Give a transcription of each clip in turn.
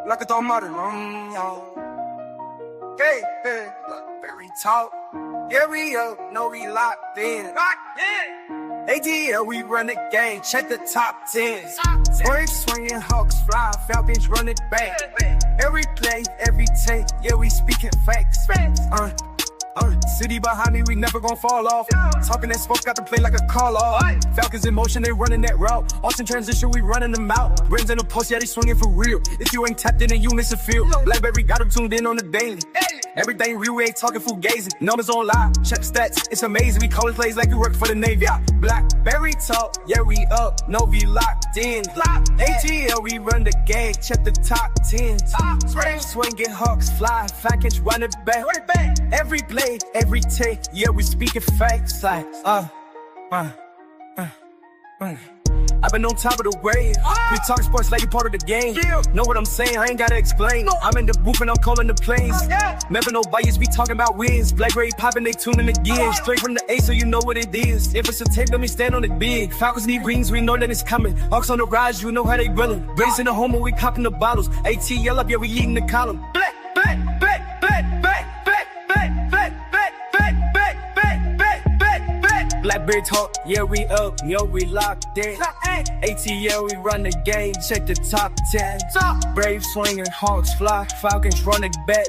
Like a tomate, hey, hey, Blakberry talk. Yeah, we up, no, we locked in. ATL, we run the game, check the top 10. Braves swinging, Hawks fly, Falcons run it back. Every play, every take, yeah, we speaking facts. City behind me, we never gon' fall off. Talking that smoke, got to play like a call off. Falcons in motion, they running that route. Austin transition, we running them out. Brains in the post, yeah, they swinging for real. If you ain't tapped in, then you miss a field. Blakberry got them tuned in on the daily. Everything real, we ain't talking fugazi. Numbers on live, check stats, it's amazing. We callin' plays like we work for the Navy. Blakberry talk, yeah, we up, no, we locked in. ATL, we run the game, check the top 10. Swinging, Hawks fly, Falcons run it back. Every play, every take, yeah, we speaking facts. Like, I've been on top of the wave. We talk sports like you part of the game. Know what I'm saying? I ain't gotta explain. I'm in the booth and I'm calling the plays. Never no bias, we talking about wins. Blakberry popping, they tuning again. Straight from the A, so you know what it is. If it's a tape, let me stand on it big. Falcons need rings, we know that it's coming. Hawks on the rise, you know how they grilling. Brains in the home, we popping the bottles. ATL up, yeah, we eating the column. Blakberry talk, yeah, we up, yo, we locked in. ATL, we run the game, check the top 10. Braves swinging, Hawks fly, Falcons running back.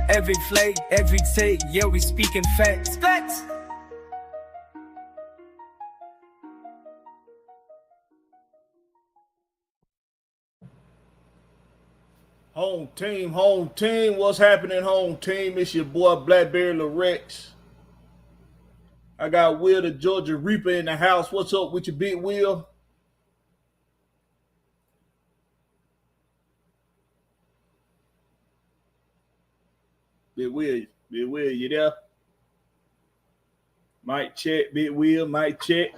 Every play, every take, yeah, we speaking facts. Home team, what's happening, home team? It's your boy Blakberry Lorex. I got Will the Georgia Reaper in the house. What's up with your big Will? Big Will, you there? Mic check, Big Will, mic check.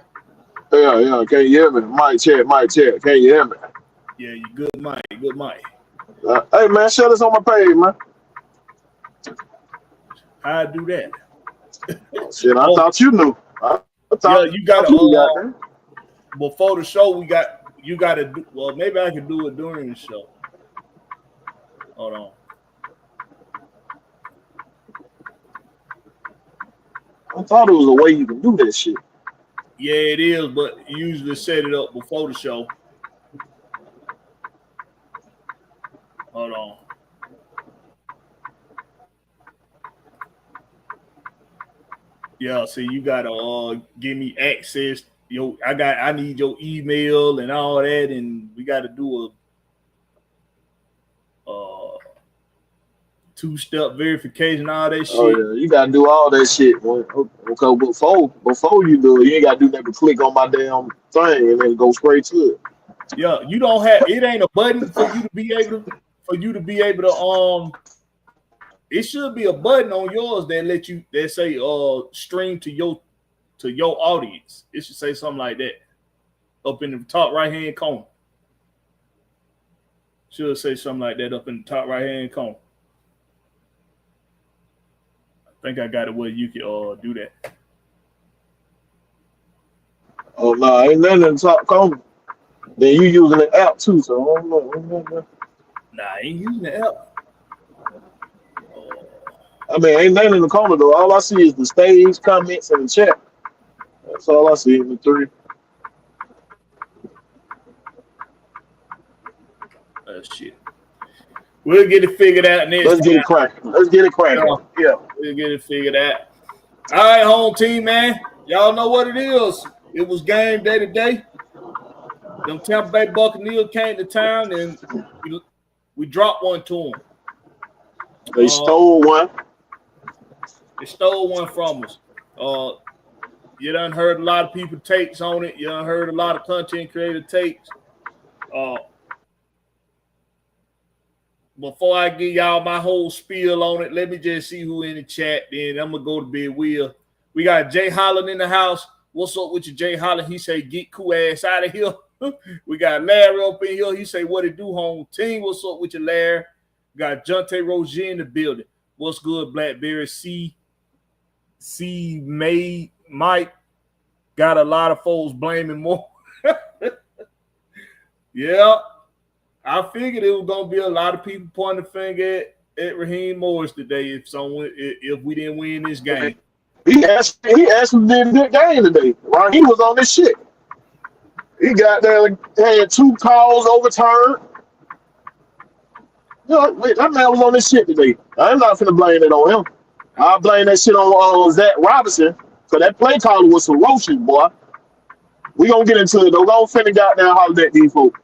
Yeah, can you hear me? Mic check, can you hear me? Yeah, you good mic. Hey, man, share this on my page, man. How I do that? Shit, I thought you knew. You got to, before the show, you got to do, well, maybe I can do it during the show. Hold on. I thought it was a way you can do that shit. Yeah, it is, but you usually set it up before the show. Hold on. Yeah, see, you gotta give me access. I need your email and all that, and we gotta do a two-step verification, all that shit. Oh yeah, you gotta do all that shit. Okay, before you do it, you ain't gotta do that but click on my damn thing and then go straight to it. Yeah, you don't have it. Ain't a button for you to be able to It should be a button on yours that say stream to your audience. It should say something like that up in the top right hand corner. Should say something like that up in the top right hand corner. I think I got it where you can do that. Oh no, ain't nothing in the top corner. Then you using the app too, so I don't know. Nah, I ain't using the app. I mean, ain't nothing in the corner though. All I see is the stage, comments, and the chat. That's all I see in the three. Shit. We'll get it figured out next time. Let's get it cracking. Yeah. We'll get it figured out. All right, home team, man. Y'all know what it is. It was game day today. Them Tampa Bay Buccaneers came to town, and we dropped one to them. They stole one. They stole one from us. You done heard a lot of people takes on it. You done heard a lot of content creator takes. Before I give y'all my whole spiel on it, let me just see who in the chat. Then I'm gonna go to Big Will. We got Jay Holland in the house. What's up with you, Jay Holland? He say, "Get cool ass out of here." We got Larry up in here. He say, "What it do, home team? What's up with you, Larry?" We got Jonte Rozier in the building. What's good, Blakberry? C Mike got a lot of folks blaming more. Yeah, I figured it was gonna be a lot of people pointing the finger at Raheem Morris today if we didn't win this game. He actually did a good game today. Right? He was on this shit. He got there, had 2 calls overturned. You know, that man was on this shit today. I'm not finna blame it on him. I'll blame that shit on Zach Robinson. So that play caller was ferocious, boy. We gonna get into it though. Don't finna goddamn holler at these folks.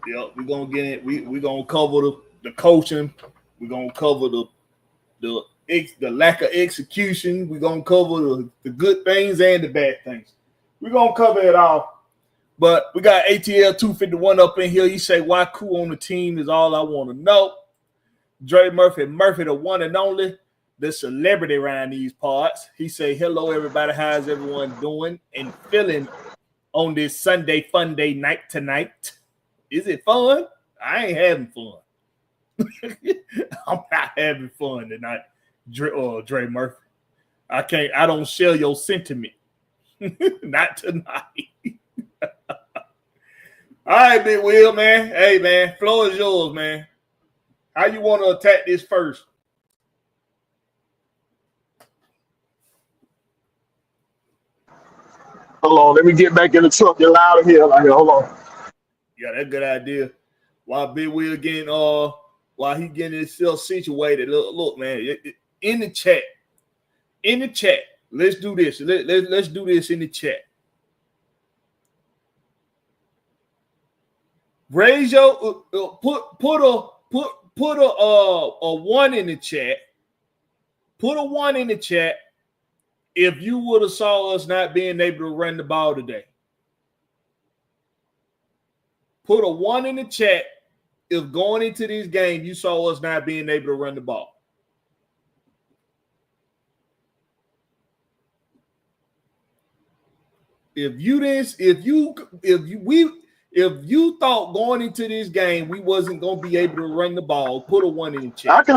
Yeah, we're gonna get it. We gonna cover the coaching. We're gonna cover the lack of execution. We're gonna cover the good things and the bad things. We're gonna cover it all. But we got ATL 251 up in here. He say, why Cool on the team is all I want to know. Dre Murphy, the one and only, the celebrity around these parts. He say, hello, everybody. How's everyone doing and feeling on this Sunday fun day night tonight? Is it fun? I ain't having fun. I'm not having fun tonight, Dre Murphy. I don't share your sentiment. Not tonight. All right, Big Will, man. Hey, man, floor is yours, man. How you want to attack this first? Hold on, let me get back in the truck. Get louder here. Like, hold on. Yeah, that's a good idea. While Big Will while he getting himself situated, look, man, in the chat, let's do this. Let's do this in the chat. Raise your put a 1 in the chat. Put a 1 in the chat if you would have saw us not being able to run the ball today. Put a 1 in the chat if going into this game you saw us not being able to run the ball. If you thought going into this game we wasn't gonna be able to run the ball, put a 1 in the chat.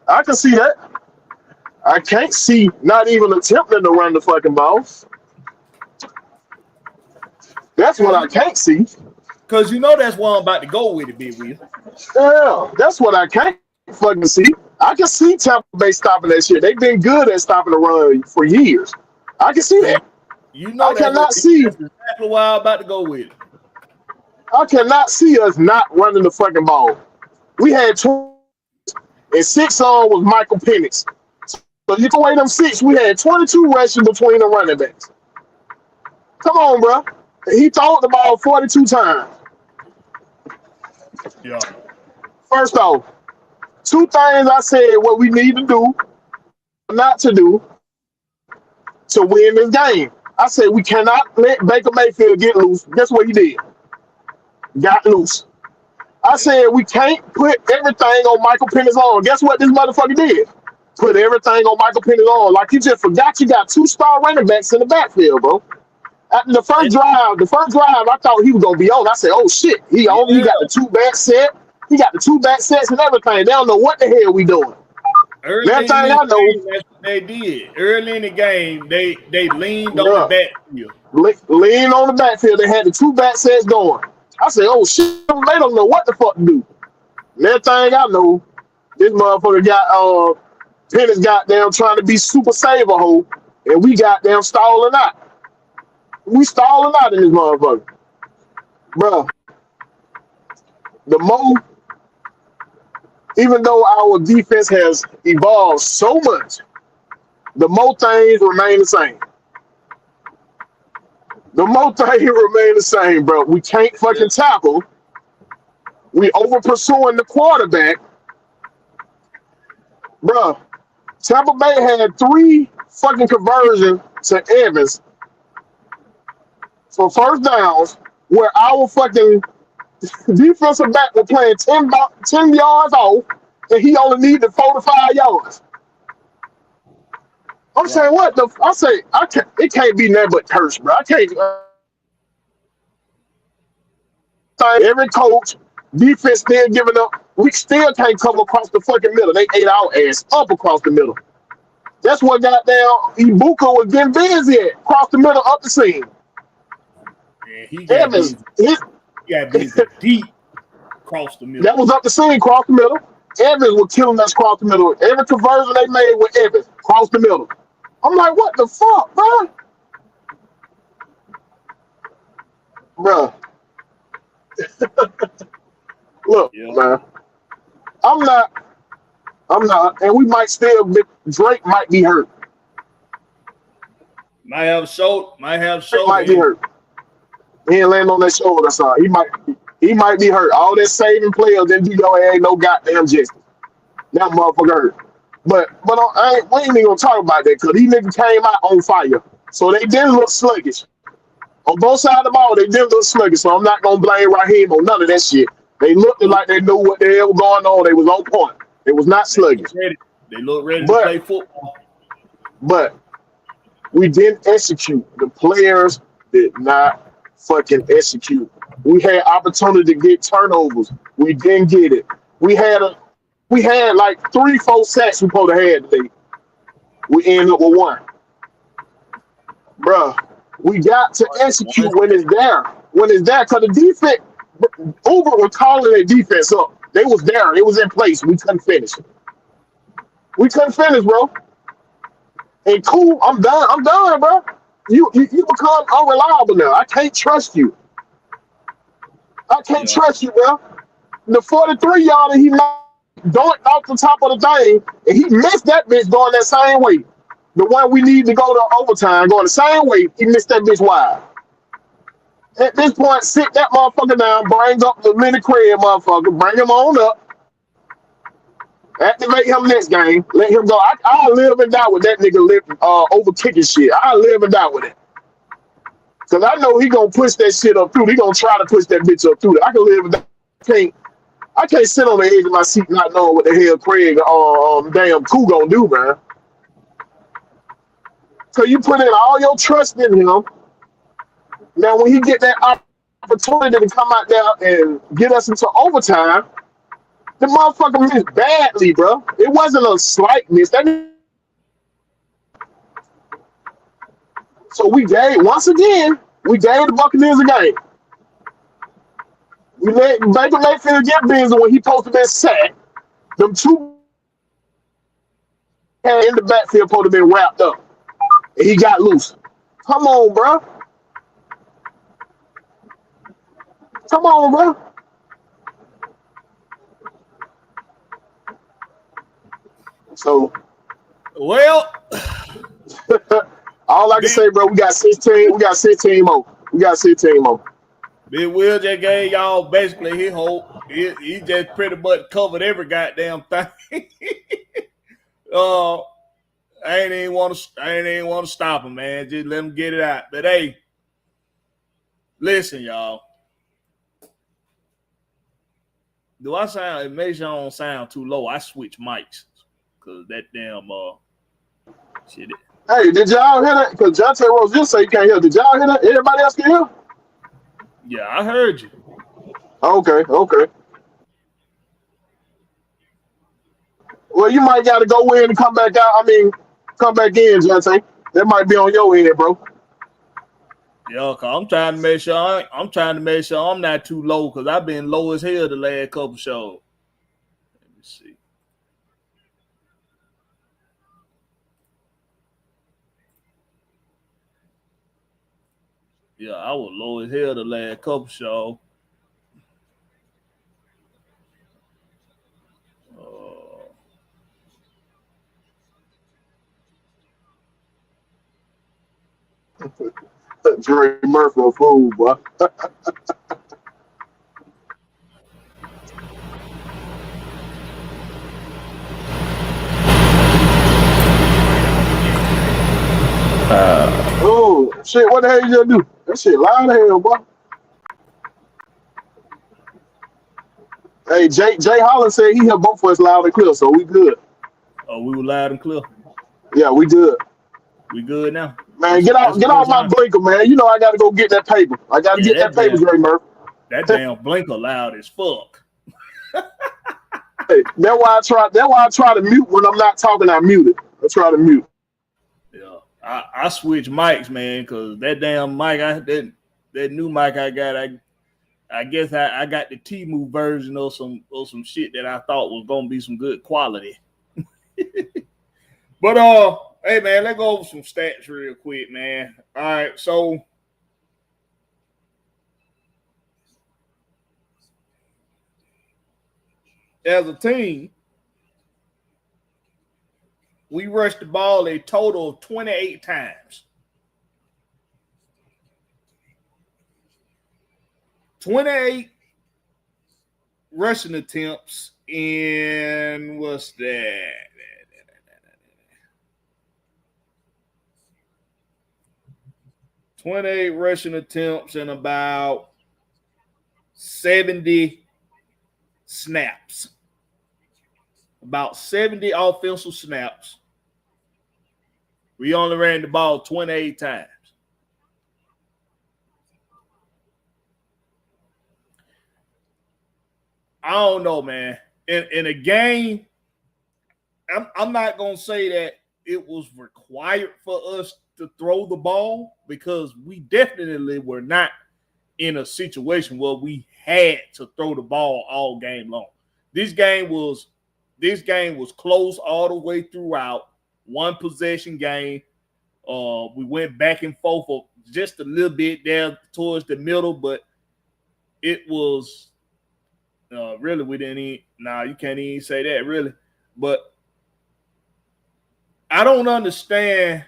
I can see that. I can't see not even attempting to run the fucking ball. That's what I can't see. Because you know that's where I'm about to go with it, Big Will. Yeah, that's what I can't fucking see. I can see Tampa Bay stopping that shit. They've been good at stopping the run for years. I can see that. You know I cannot see. That's exactly where I'm about to go with it. I cannot see us not running the fucking ball. We had 2 and 6 on was Michael Penix. So you can weigh them 6. We had 22 rushes between the running backs. Come on, bro. He threw the ball 42 times. Yeah. First off, 2 things I said what we need to do, not to do, to win this game. I said we cannot let Baker Mayfield get loose. Guess what he did? Got loose. I said we can't put everything on Michael Penix on. Guess what this motherfucker did? Put everything on Michael Penix on. Like you just forgot you got 2 star running backs in the backfield, bro. After the first drive, I thought he was gonna be on. I said, "Oh shit, he got the 2 back set. He got the 2 back sets and everything. They don't know what the hell we doing." Early in the game, that's what they did. Early in the game, they leaned on the backfield. Leaned on the backfield. They had the 2 back sets going. I said, "Oh shit, they don't know what the fuck to do." And everything I know, this motherfucker got Penix got down trying to be super saver hole, and we got down stalling out. We stalling out in this motherfucker, bro. Even though our defense has evolved so much, the more things remain the same. The more things remain the same, bro. We can't fucking tackle. We over pursuing the quarterback, bro. Tampa Bay had 3 fucking conversions to Evans for first downs, where our fucking defensive back was playing 10 yards off, and he only needed 4 to 5 yards. I'm saying, what the? I say, it can't be nothing but curse, bro. I can't. Every coach, defense still giving up. We still can't come across the fucking middle. They ate our ass up across the middle. That's what goddamn Ibuka was getting busy at, across the middle, up the seam. Yeah, Evans, got busy deep across the middle. That was up the seam, cross the middle. Evans was killing us across the middle. Every conversion they made with Evans, cross the middle. I'm like, what the fuck, bro? Bro. Look, man. I'm not, and we might still be, Drake might be hurt. Might have shoulder. Might be hurt. He ain't land on that shoulder, son. He might be hurt. All that saving players didn't do your ass no goddamn justice. That motherfucker hurt. But we ain't even gonna talk about that because these niggas came out on fire. So they didn't look sluggish. On both sides of the ball, they didn't look sluggish. So I'm not gonna blame Raheem on none of that shit. They looked like they knew what the hell was going on. They was on point. It was not sluggish. They look ready to play football. But we didn't execute. The players did not fucking execute. We had opportunity to get turnovers. We didn't get it. We had like 3-4 sacks we supposed to have today. We ended up with 1. Bruh, we got to execute when it's there. When it's there, because the defense, Uber was calling their defense up. They was there. It was in place. We couldn't finish. Bro. And cool, I'm done, bro. You become unreliable now. I can't trust you. Trust you, bro. The 43-yarder he dunked off the top of the thing, and he missed that bitch going that same way. The one we need to go to overtime, going the same way, he missed that bitch wide. At this point, sit that motherfucker down, bring up the mini Craig motherfucker, bring him on up. Activate him next game. Let him go. I'll live and die with that nigga over kicking shit. I'll live and die with it. Because I know he going to push that shit up through. He going to try to push that bitch up through. I can live and die. I can't sit on the edge of my seat not knowing what the hell Craig damn Koo going to do, man. So you put in all your trust in him. Now, when he get that opportunity to come out there and get us into overtime, the motherfucker missed badly, bro. It wasn't a slight miss. So once again, we gave the Buccaneers a game. We let Baker Mayfield get busy when he supposed to be sacked. Them 2 in the backfield supposed to be wrapped up. And he got loose. Come on, bro. So, well, all I can say, bro, we got 16. We got 16 more. Big Will just gave y'all basically his hope. He just pretty much covered every goddamn thing. I ain't even want to stop him, man. Just let him get it out. But hey, listen, y'all. Do I sound? It makes y'all don't sound too low. I switch mics because that damn shit. Hey, did y'all hear that? Because Jonte Rose just say you can't hear. Did y'all hear that? Everybody else can hear? Yeah, I heard you. Okay. Well, you might got to go in and come back out. Come back in, Jonte. That might be on your end, bro. Yeah, cause I'm trying to make sure I'm not too low because I've been low as hell the last couple shows. Let me see. Yeah, I was low as hell the last couple shows. Dre Murphy a fool, boy. Oh shit! What the hell you gonna do? That shit loud as hell, boy. Hey, Jay Holland said he heard both of us loud and clear, so we good. Oh, we were loud and clear. Yeah, we good. We good now. Man, get off my blinker, man. You know I gotta go get that paper. I gotta get that paper, Dre Murphy. That damn blinker loud as fuck. Hey, that's why I try to mute when I'm not talking. I mute it. I try to mute. Yeah, I switch mics, man, because that damn mic, that new mic I got, I guess I got the Temu version of some shit that I thought was gonna be some good quality. But hey man, let's go over some stats real quick, man. All right, so as a team, we rushed the ball a total of 28 times. 28 rushing attempts in what's that? 28 rushing attempts and about 70 snaps. About 70 offensive snaps. We only ran the ball 28 times. I don't know, man. In a game, I'm not going to say that it was required for us to throw the ball because we definitely were not in a situation where we had to throw the ball all game long. This game was close all the way throughout. One possession game. We went back and forth for just a little bit there towards the middle, but it was really we didn't even. Nah, you can't even say that really. But I don't understand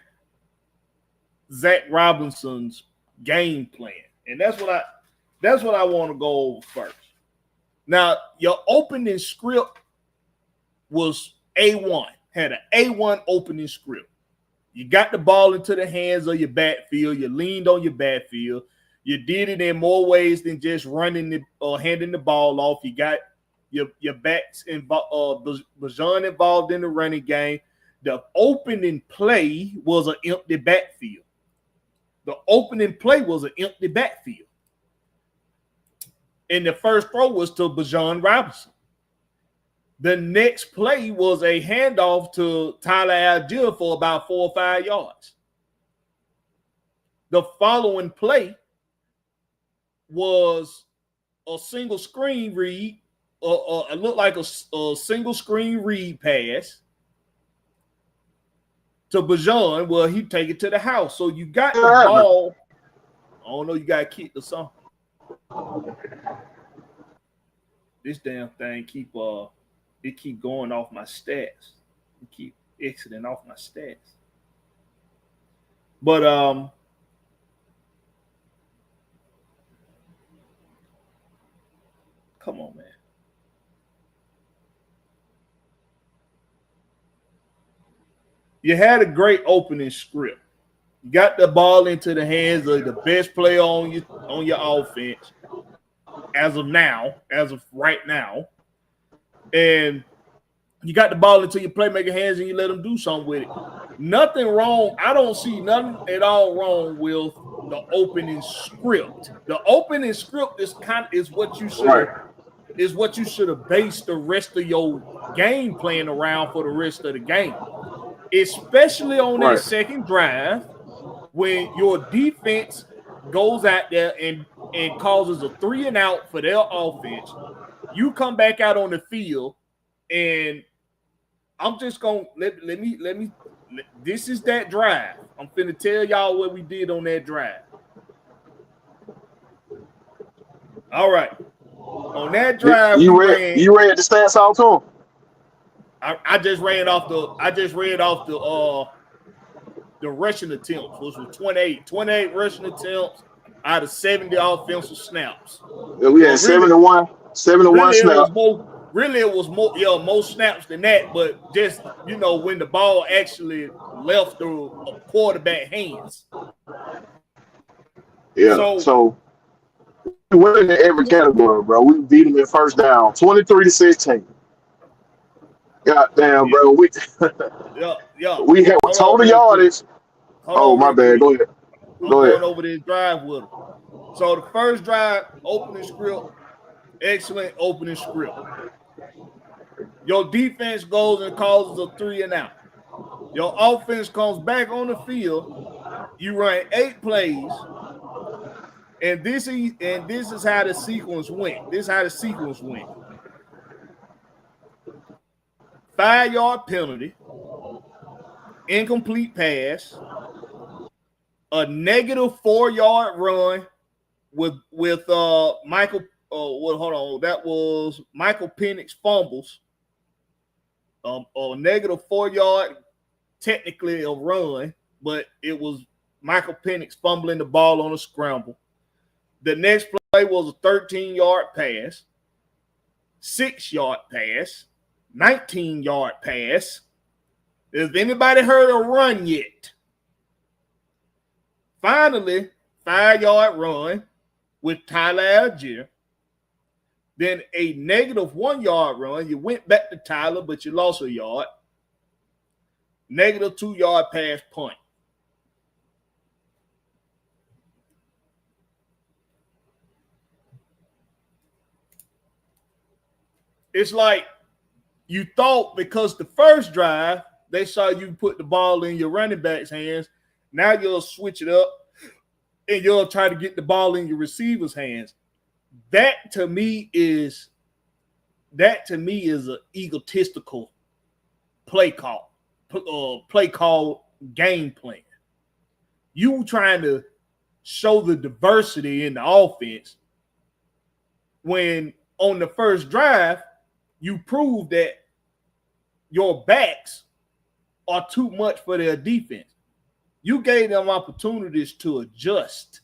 Zach Robinson's game plan, and that's what I want to go over first. Now, your opening script was A1, had an A1 opening script. You got the ball into the hands of your backfield. You leaned on your backfield. You did it in more ways than just running handing the ball off. You got your backs involved, Bijan involved in the running game. The opening play was an empty backfield. The opening play was an empty backfield. And the first throw was to Bijan Robinson. The next play was a handoff to Tyler Algier for about 4 or 5 yards. The following play was a single screen read, it looked like a single screen read pass to Bijan where he take it to the house. So you got the ball. I don't know, you got kicked or something. This damn thing keep going off my stats. It keep exiting off my stats. But come on, man. You had a great opening script. You got the ball into the hands of the best player on your offense as of right now. And you got the ball into your playmaker hands and you let them do something with it. Nothing wrong. I don't see nothing at all wrong with the opening script. The opening script is what you should have based the rest of your game plan around for the rest of the game. Especially on that second drive when your defense goes out there and causes a 3 and out for their offense. You come back out on the field, and I'm just gonna let me. This is that drive. I'm finna tell y'all what we did on that drive. All right, on that drive, you read the stats out to him. I just read off the rushing attempts, which was 28 rushing attempts out of 70 offensive snaps. Yeah, we had 71 snaps. It was more snaps than that, but just, when the ball actually left through a quarterback hands. Yeah, so we went in every category, bro. We beat them in first down, 23-16. Goddamn, bro. We had total yardage. Oh, my bad. Go ahead. I'm going over this drive with them. So the first drive, opening script, excellent opening script. Your defense goes and causes a 3 and out. Your offense comes back on the field. You run 8 plays, And this is how the sequence went. This is how the sequence went. 5-yard penalty, incomplete pass, a negative 4-yard run with Michael. Hold on. That was Michael Penix fumbles. A negative 4-yard, technically a run, but it was Michael Penix fumbling the ball on a scramble. The next play was a 13-yard pass, 6-yard pass, 19-yard pass. Has anybody heard a run yet? Finally, 5-yard run with Tyler Algier. Then a negative 1-yard run. You went back to Tyler, but you lost a yard. Negative 2-yard pass punt. It's like you thought because the first drive, they saw you put the ball in your running back's hands. Now you'll switch it up and you'll try to get the ball in your receiver's hands. That to me is an egotistical play call game plan. You trying to show the diversity in the offense when on the first drive, you prove that your backs are too much for their defense. You gave them opportunities to adjust.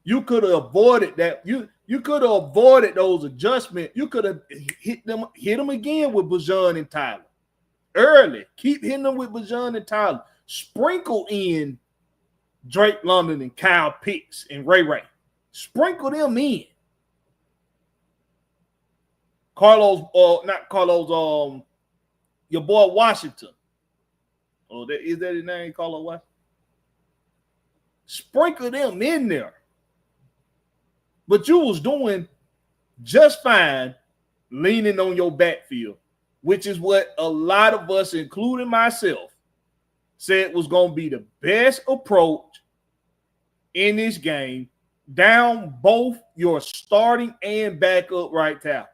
You could have avoided that. You could have avoided those adjustments. You could have hit them again with Bijan and Tyler early. Keep hitting them with Bijan and Tyler. Sprinkle in Drake London and Kyle Pitts and Ray Ray. Sprinkle them in. Not Carlos, your boy Washington. Is that his name, Carlos Washington? Sprinkle them in there. But you was doing just fine leaning on your backfield, which is what a lot of us, including myself, said was going to be the best approach in this game, down both your starting and backup right tackle.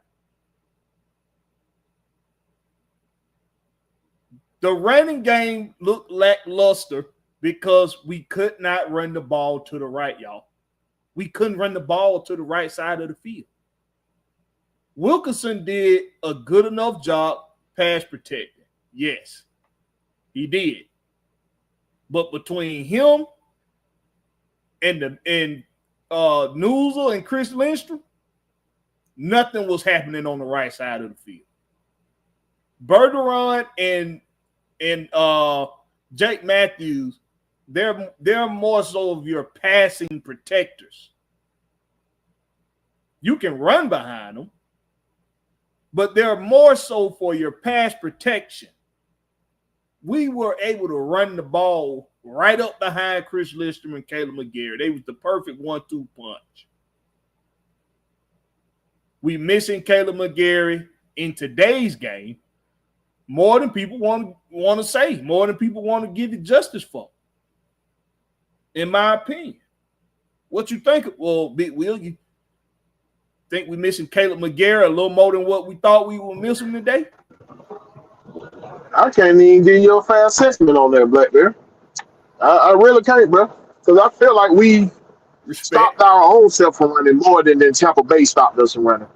The running game looked lackluster because we could not run the ball to the right, y'all. We couldn't run the ball to the right side of the field. Wilkerson did a good enough job pass protecting. Yes, he did. But between him and Newsel and Chris Lindstrom, nothing was happening on the right side of the field. Bergeron and Jake Matthews, they're more so of your passing protectors. You can run behind them, but they're more so for your pass protection. We were able to run the ball right up behind Chris Lindstrom and Caleb McGarry. They was the perfect 1-2 punch. We missing Caleb McGarry in today's game more than people want to say, more than people want to give it justice for, in my opinion. What you think? Well, Big Will, you think we missing Caleb McGarry a little more than what we thought we were missing today? I can't even give you a fair assessment on that, Blakberry. I really can't, bro. Because I feel like we stopped our own self from running more than Tampa Bay stopped us from running.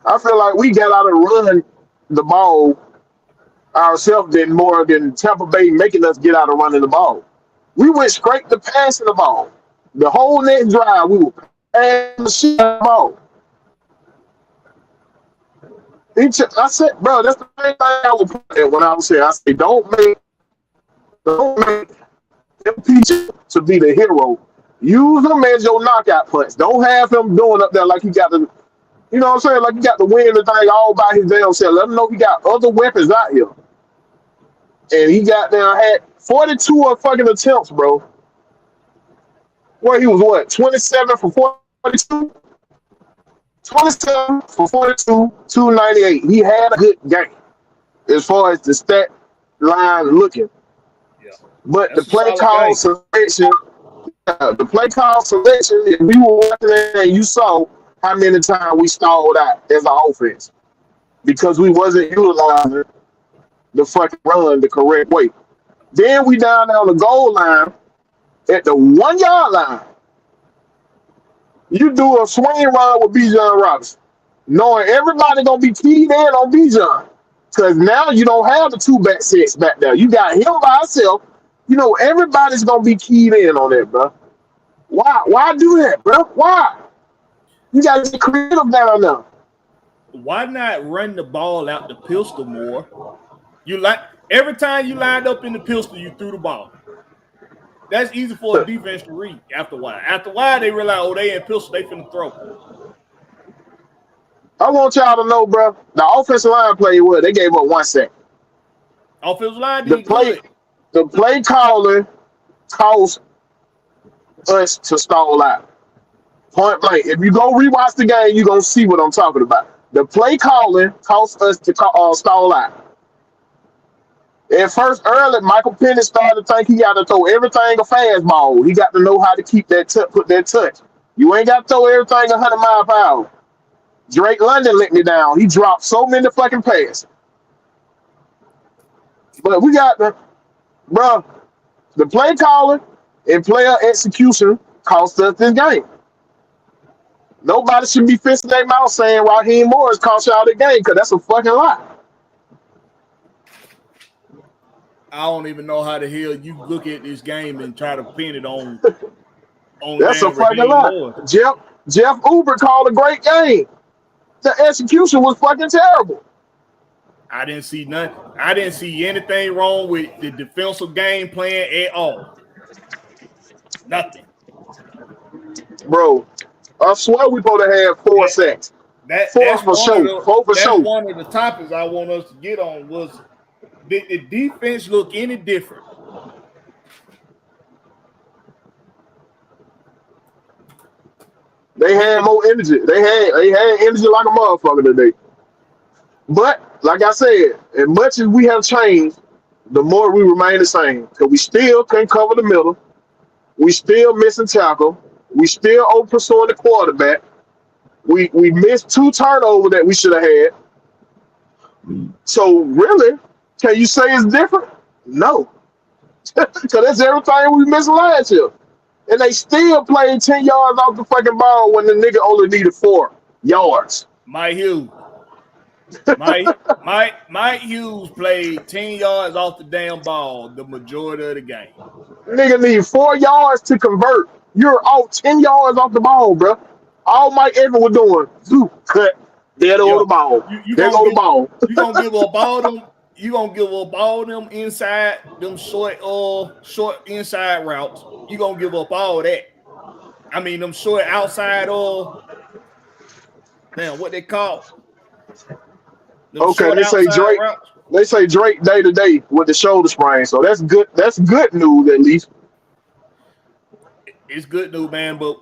I feel like we got out of run the ball ourselves than more than Tampa Bay making us get out of running the ball. We went straight to passing the ball. The whole next drive, we were passing the shit out of the ball. I said, bro, that's the thing I would put there when I was saying, I said, don't make MPJ to be the hero. Use him as your knockout punch. Don't have him doing up there like he got the, you know what I'm saying, like he got to win the thing all by his damn self. Let him know he got other weapons out here. And he got down, had 42 fucking attempts, bro. Where he was what, 27 for 42? 27 for 42, 298. He had a good game as far as the stat line looking. Yeah. But that's the play call suspension, the play call selection, if we were watching that and you saw how many times we stalled out as an offense because we wasn't utilizing the fucking run the correct way. Then we down on the goal line at the 1 yard line. You do a swing run with Bijan Robinson, knowing everybody gonna be keyed in on Bijan. Because now you don't have the two back sets back there. You got him by himself. You know everybody's gonna be keyed in on that, bro. Why do that, bro? Why? You gotta get creative down there. Why not run the ball out the pistol more? You like every time you lined up in the pistol, you threw the ball. That's easy for a defense to read after a while. After a while, they realize, oh, they in pistol, they finna throw. I want y'all to know, bro, the offensive line played well. They gave up 1 sack. Offensive line did play, good. The play calling caused us to stall out. Point blank. If you go rewatch the game, you're going to see what I'm talking about. The play calling caused us to stall out. At first, early, Michael Penix started to think he got to throw everything a fastball. He got to know how to keep that put that touch. You ain't got to throw everything 100 miles per hour. Drake London let me down. He dropped so many fucking passes. But we got the play calling and player execution cost us this game. Nobody should be fixing their mouth saying Raheem Morris cost y'all the game because that's a fucking lie. I don't even know how the hell you look at this game and try to pin it on that's a fucking lie. Jeff Uber called a great game. The execution was fucking terrible. I didn't see nothing. I didn't see anything wrong with the defensive game plan at all. Nothing. Bro, I swear we supposed to have 4 sacks. That's for sure. 4 for sure. One of the topics I want us to get on was, did the defense look any different? They had more energy. They had energy like a motherfucker today. But like I said, as much as we have changed, the more we remain the same. Because we still couldn't cover the middle. We still missing tackle. We still over pursuing the quarterback. We missed 2 turnovers that we should have had. So really, can you say it's different? No. Because that's everything we missed last year. And they still played 10 yards off the fucking ball when the nigga only needed 4 yards. Mike Hughes played 10 yards off the damn ball the majority of the game. Nigga need 4 yards to convert. You're off 10 yards off the ball, bro. All Mike Evans was doing, cut. There go the ball. There go the ball. You gonna give up all them? You gonna give up all them inside, them short inside routes? You gonna give up all that? I mean, them short outside damn, what they call? Okay, they say Drake. Routes. They say Drake day to day with the shoulder sprain, so that's good. That's good news at least. It's good news, man. But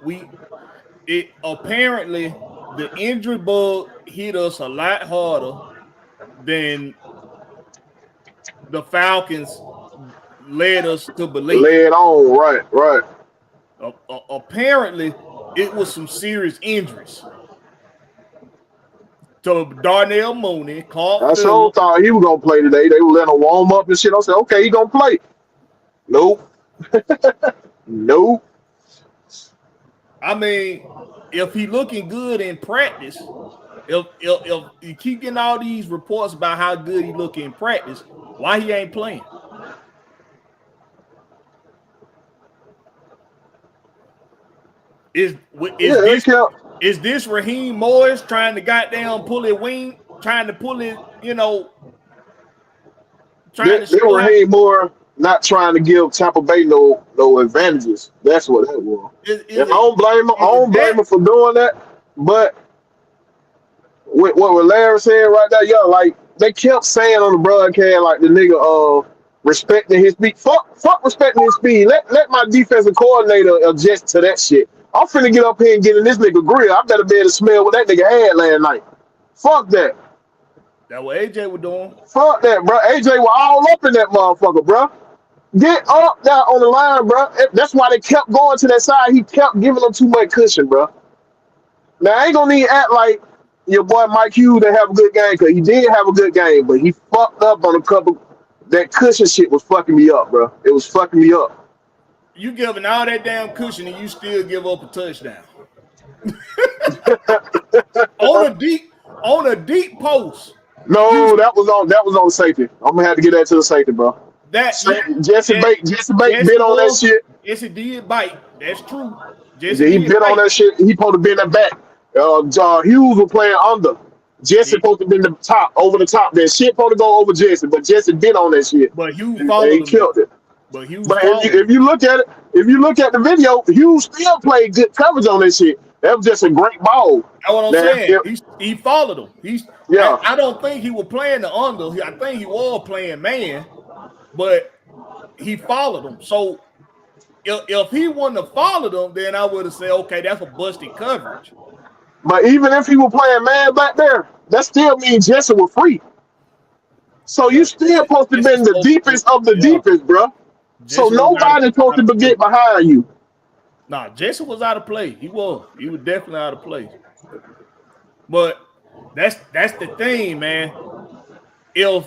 apparently the injury bug hit us a lot harder than the Falcons led us to believe. Led on, right. Apparently, it was some serious injuries. So Darnell Mooney, I sure thought he was gonna play today. They were letting him warm up and shit. I said, okay, he gonna play. Nope. Nope. I mean, if he looking good in practice, if you keep getting all these reports about how good he look in practice, why he ain't playing? Is this Raheem Morris trying to goddamn pull his wing, trying to pull it, Raheem Morris not trying to give Tampa Bay no advantages. That's what that was. I don't blame him for doing that. But with what Larry said right there, like they kept saying on the broadcast, like the nigga respecting his speed. Fuck respecting his speed. Let my defensive coordinator adjust to that shit. I'm finna get up here and get in this nigga grill. I better be able to smell what that nigga had last night. Fuck that. That's what AJ was doing. Fuck that, bro. AJ was all up in that motherfucker, bro. Get up down on the line, bro. That's why they kept going to that side. He kept giving them too much cushion, bro. Now I ain't gonna need to act like your boy Mike Hughes to have a good game, because he did have a good game, but he fucked up on a couple. That cushion shit was fucking me up, bro. It was fucking me up. You giving all that damn cushion and you still give up a touchdown. on a deep post. No, that was on the safety. I'm gonna have to get that to the safety, bro. Jesse Bate bit on that shit. Yes, it did bite. That's true. He bit on that shit. He supposed to be in the back. Hughes was playing under. Jesse supposed to be in the top, over the top. That shit supposed to go over Jesse, but Jesse bit on that shit. But Hughes followed him. Killed it. But if you look at it, if you look at the video, Hughes still played good coverage on that shit. That was just a great ball. That's what I'm saying. He followed him. I don't think he was playing the under. I think he was playing man, but he followed him. So if he wouldn't have followed him, then I would have said, okay, that's a busted coverage. But even if he was playing man back there, that still means Jesse was free. So you still supposed to be in the deepest of the deepest, bro. So nobody's supposed to get behind you. Nah, Jesse was out of play. He was definitely out of play. But that's the thing, man. If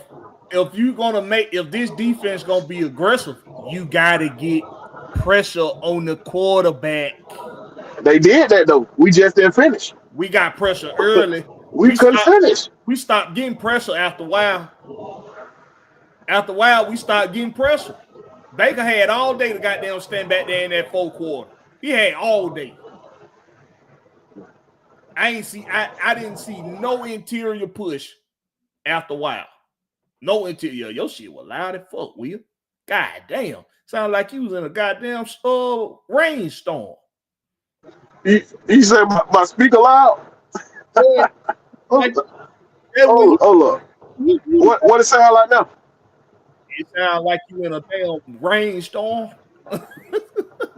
this defense gonna be aggressive, you gotta get pressure on the quarterback. They did that though. We just didn't finish. We got pressure early. we couldn't finish. We stopped getting pressure after a while. After a while, we started getting pressure. Baker had all day to goddamn stand back there in that fourth quarter. He had all day. I didn't see no interior push after a while. No interior. Your shit was loud as fuck, Will. God damn. Sound like you was in a goddamn rainstorm. He said my speaker loud? Yeah. Hold up. What it sound like now? It sounds like you in a damn rainstorm.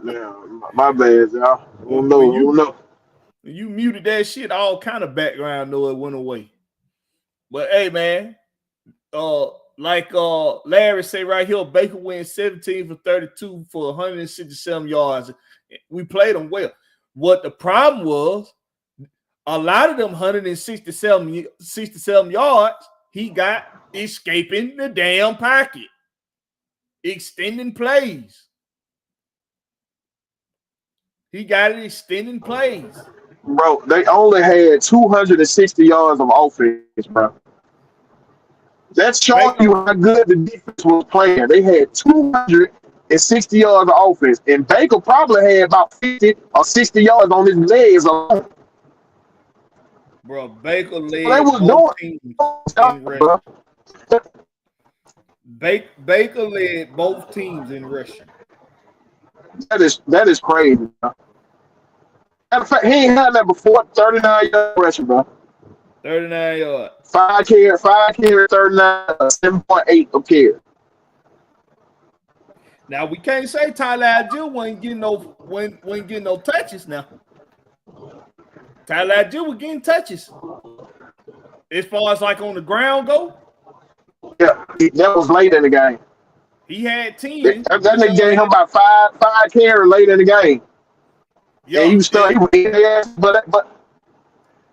Yeah, my bad, y'all. No. You muted that shit, all kind of background noise went away. But hey, man, like Larry say right here, Baker wins 17 for 32 for 167 yards. We played them well. What the problem was, a lot of them 167 yards, he got escaping the damn pocket, extending plays. He got it extending plays. Bro, they only had 260 yards of offense, bro. That's showing you how good the defense was playing. They had 260 yards of offense, and Baker probably had about 50 or 60 yards on his legs alone. Bro, Baker led both teams in rushing. Baker led both teams in rushing. That is crazy, bro. Matter of fact, he ain't had that before. 39 yards rushing, bro. 39 yards. 5 carry, 39, 7.8 of carry. Now we can't say Tyler Algier wasn't getting no touches now. Tyler Algier was getting touches. As far as like on the ground go. Yeah, that was late in the game. He had 10. That nigga gave him about five carry late in the game. Yeah, he was still but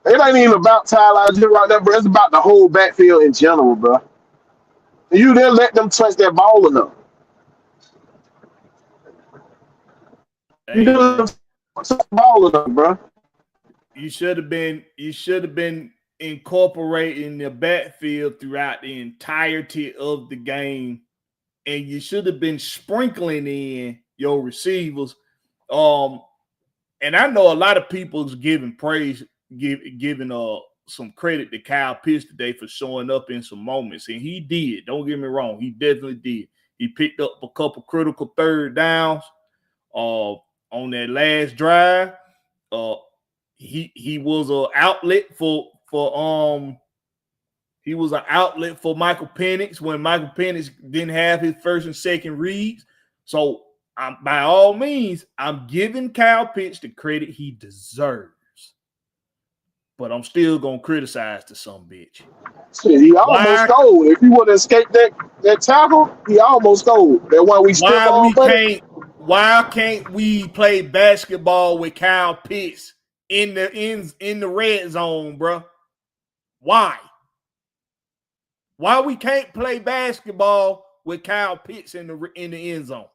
it ain't even about Tyler Algier right now, bro. It's about the whole backfield in general, bro. You didn't let them touch that ball enough. You didn't let them touch the ball enough, bro. You should have been incorporating the backfield throughout the entirety of the game, and you should have been sprinkling in your receivers. And I know a lot of people's giving praise, giving some credit to Kyle Pitts today for showing up in some moments, and he did. Don't get me wrong, he definitely did. He picked up a couple critical third downs on that last drive. He was an outlet for Michael Penix when Michael Penix didn't have his first and second reads. So by all means, I'm giving Kyle Pitts the credit he deserves. but I'm still gonna criticize the some bitch. Shit, he almost Why? scored. If he would have escaped that tackle, he almost scored. That one we stiff on, buddy. Why can't we play basketball with Kyle Pitts in the red zone, bro? Why? Why we can't play basketball with Kyle Pitts in the end zone?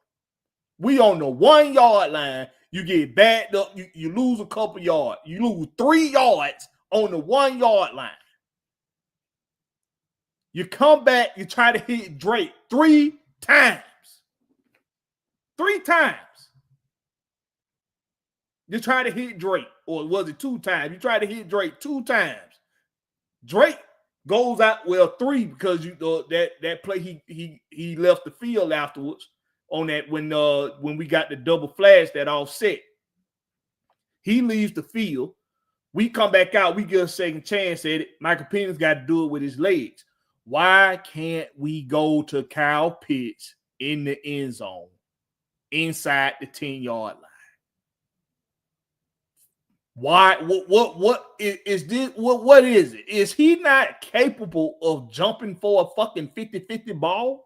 We on the 1 yard line. You get backed up. You lose a couple yards. You lose 3 yards on the 1 yard line. You come back. You try to hit Drake 3 times. 3 times. You try to hit Drake, or was it 2 times? You try to hit Drake 2 times. Drake goes out 3 because that play he left the field afterwards on that when we got the double flash that offset. He leaves the field. We come back out. We get a second chance at it. Michael Penix got to do it with his legs. Why can't we go to Kyle Pitts in the end zone inside the 10-yard line? Why? What is this? What is it? Is he not capable of jumping for a fucking 50-50 ball?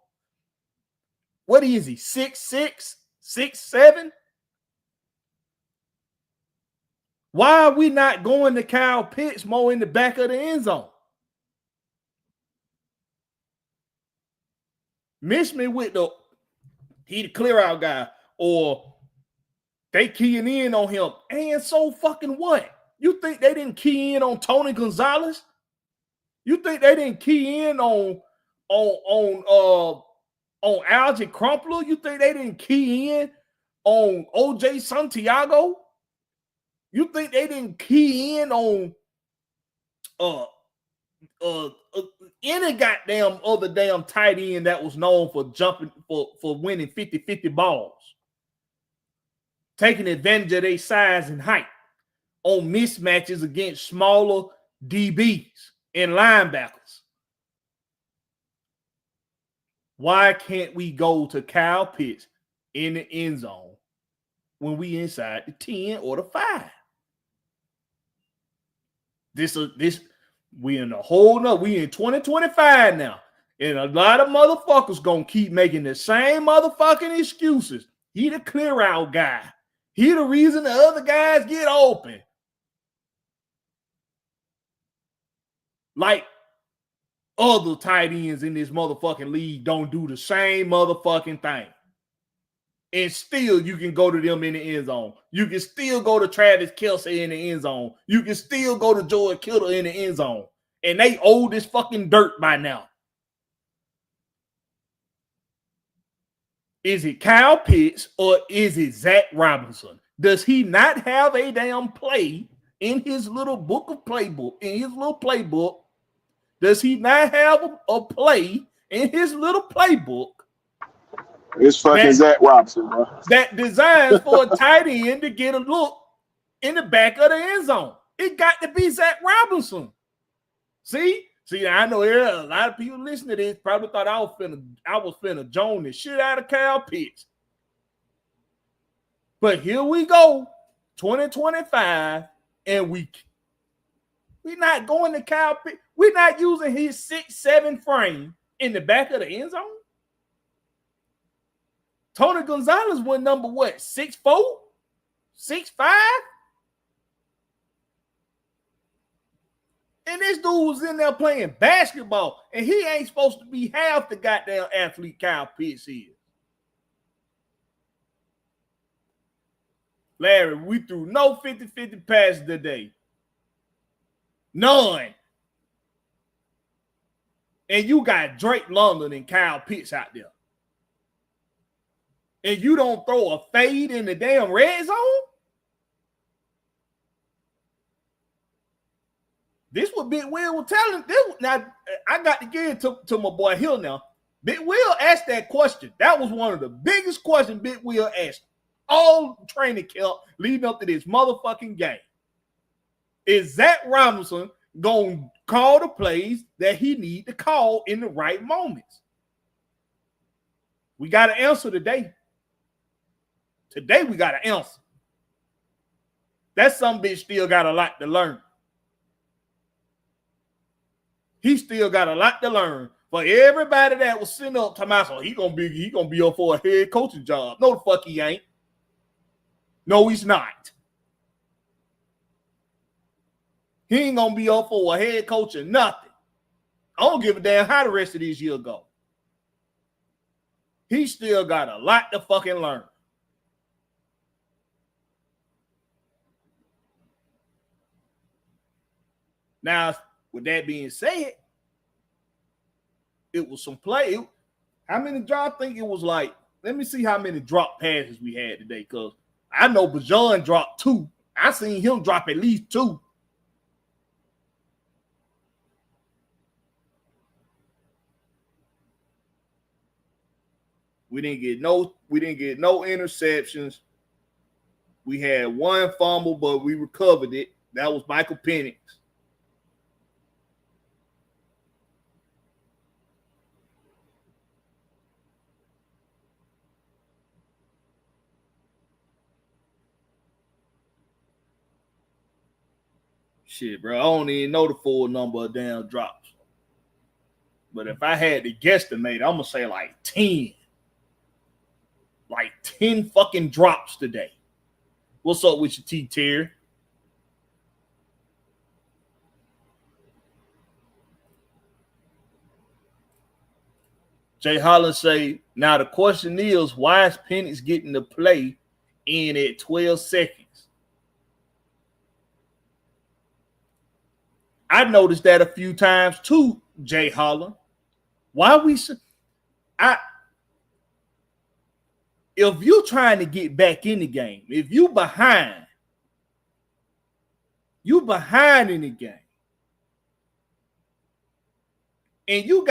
What is he? 6'6", 6'7"? Why are we not going to Kyle Pitts more in the back of the end zone? Miss me with he the clear out guy, or they keying in on him. And so fucking what? You think they didn't key in on Tony Gonzalez? You think they didn't key in on Algie Crumpler? You think they didn't key in on OJ Santiago? You think they didn't key in on any goddamn other damn tight end that was known for jumping for winning 50-50 balls? Taking advantage of their size and height on mismatches against smaller DBs and linebackers. Why can't we go to Kyle Pitts in the end zone when we inside the 10 or the 5? We in a whole nother, we in 2025 now. And a lot of motherfuckers gonna keep making the same motherfucking excuses. He the clear out guy. He the reason the other guys get open. Like other tight ends in this motherfucking league don't do the same motherfucking thing. And still you can go to them in the end zone. You can still go to Travis Kelce in the end zone. You can still go to George Kittle in the end zone. And they old as fucking dirt by now. Is it Kyle Pitts or is it Zach Robinson? Does he not have a damn play in his little book of playbook, in his little playbook? Does he not have a play in his little playbook? It's fucking Zach Robinson, bro. That designs for a tight end to get a look in the back of the end zone. It got to be Zach Robinson. See, I know a lot of people listening to this probably thought I was finna Joan the shit out of Kyle Pitts. But here we go, 2025, and we not going to Kyle Pitts. We're not using his 6'7" frame in the back of the end zone. Tony Gonzalez went number what? 6'4", 6'5"? And this dude was in there playing basketball, and he ain't supposed to be half the goddamn athlete Kyle Pitts is. Larry, we threw no 50-50 passes today. None. And you got Drake London and Kyle Pitts out there. And you don't throw a fade in the damn red zone? This what Big Will was telling. Now, I got to get to my boy Hill now. Big Will asked that question. That was one of the biggest questions Big Will asked all training camp leading up to this motherfucking game. Is Zach Robinson going to call the plays that he need to call in the right moments? We got to answer today. Today we got to answer. That some bitch still got a lot to learn. He still got a lot to learn. For everybody that was sitting up talking about, so he gonna be up for a head coaching job. No, the fuck he ain't. No, he's not. He ain't gonna be up for a head coach or nothing. I don't give a damn how the rest of this year go. He still got a lot to fucking learn. Now, with that being said, it was some play. How many drop? I think it was like, let me see how many drop passes we had today, because I know Bajan dropped 2. I seen him drop at least 2. We didn't get no interceptions. We had 1 fumble, but we recovered it. That was Michael Penix. Shit, bro, I don't even know the full number of damn drops. But if I had to guesstimate, I'm going to say like 10. Like 10 fucking drops today. What's up with your T-Terry? Jay Holland say, now the question is, why is Penix getting the play in at 12 seconds? I noticed that a few times too, Jay Holland. If you're trying to get back in the game, if you behind in the game, and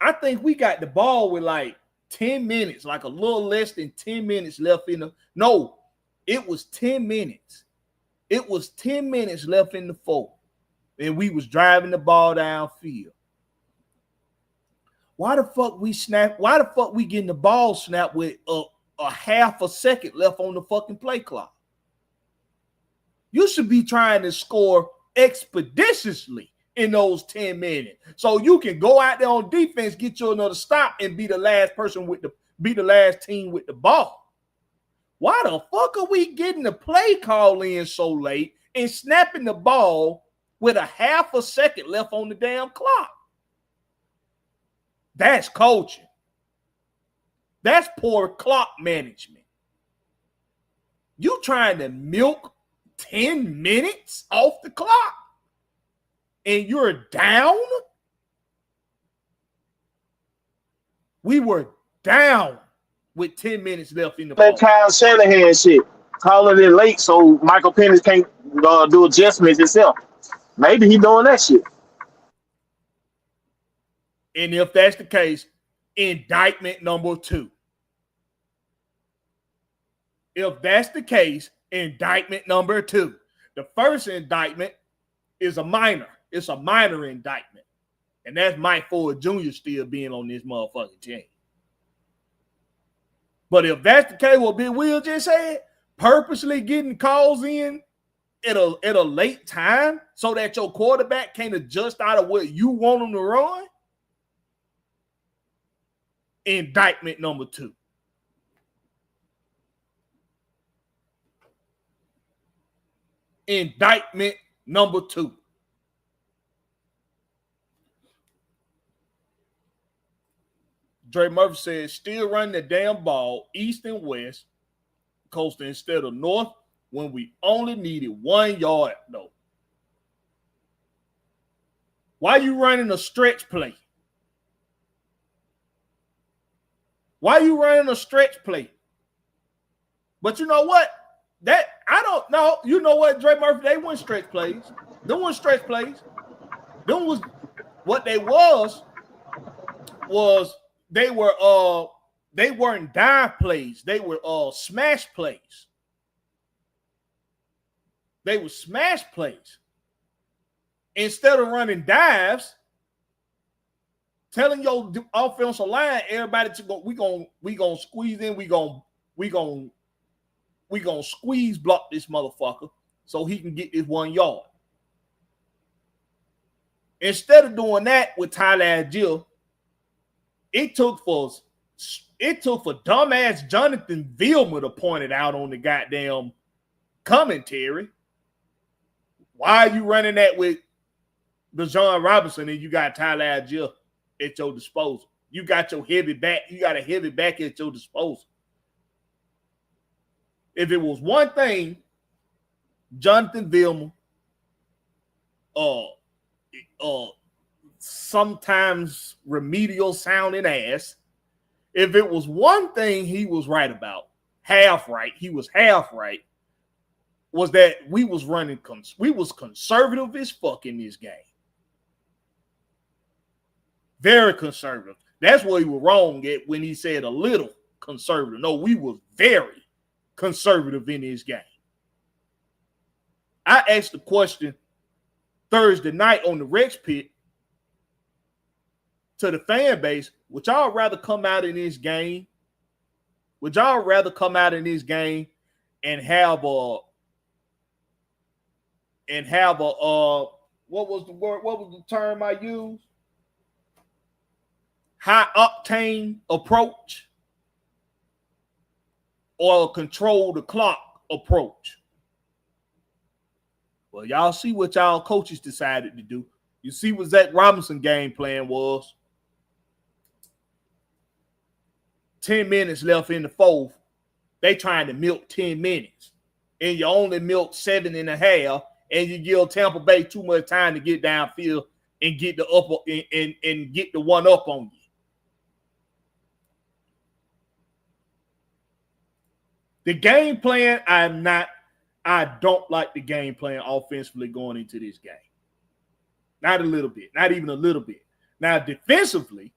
I think we got the ball with like 10 minutes, like a little less than 10 minutes left in the, no, it was 10 minutes. It was 10 minutes left in the 4th, and we was driving the ball downfield. Why the fuck we getting the ball snapped with a half a second left on the fucking play clock? You should be trying to score expeditiously in those 10 minutes. So you can go out there on defense, get you another stop, and be the last team with the ball. Why the fuck are we getting the play call in so late and snapping the ball with a half a second left on the damn clock? That's coaching. That's poor clock management. You trying to milk 10 minutes off the clock and you're down? We were down with 10 minutes left in the That Kyle Shanahan shit. Calling it late so Michael Penix can't do adjustments himself. Maybe he doing that shit. And if that's the case, indictment number 2. If that's the case, indictment number 2. The first indictment is a minor. It's a minor indictment. And that's Mike Ford Jr. still being on this motherfucking team. But if that's the case, what Big Will just said, purposely getting calls in at a late time so that your quarterback can't adjust out of what you want him to run, indictment number 2. Indictment number 2. Dre Murphy says, still running the damn ball east and west, coasting instead of north when we only needed 1 yard, though. Why you running a stretch play? Why you running a stretch play? But you know what? That I don't know. You know what, Dre Murphy? They weren't stretch plays. They weren't stretch plays. Them was what they was they weren't dive plays. They were smash plays. They were smash plays. Instead of running dives, telling your offensive line, everybody to go, we gonna squeeze in, we gonna squeeze block this motherfucker so he can get this 1 yard. Instead of doing that with Tyler Algier, it took for dumbass Jonathan Vilma to point it out on the goddamn commentary. Why are you running that with Bijan Robinson and you got Tyler Algier at your disposal? You got your heavy back. You got a heavy back at your disposal. If it was one thing, Jonathan Vilma, sometimes remedial sounding ass, if it was one thing he was right about, half right, was that we was conservative as fuck in this game. Very conservative. That's what he was wrong at when he said a little conservative. No, we was very conservative in this game. I asked the question Thursday night on the Rex Pit to the fan base, would y'all rather come out in this game? Would y'all rather come out in this game and have a what was the word? What was the term I used? High octane approach or control the clock approach? Well, y'all see what y'all coaches decided to do. You see what Zach Robinson game plan was. 10 minutes left in the fourth. They trying to milk 10 minutes. And you only milk 7.5, and you give Tampa Bay too much time to get downfield and get the up and get the one up on you. The game plan, I don't like the game plan offensively going into this game. Not a little bit. Not even a little bit. Now, defensively,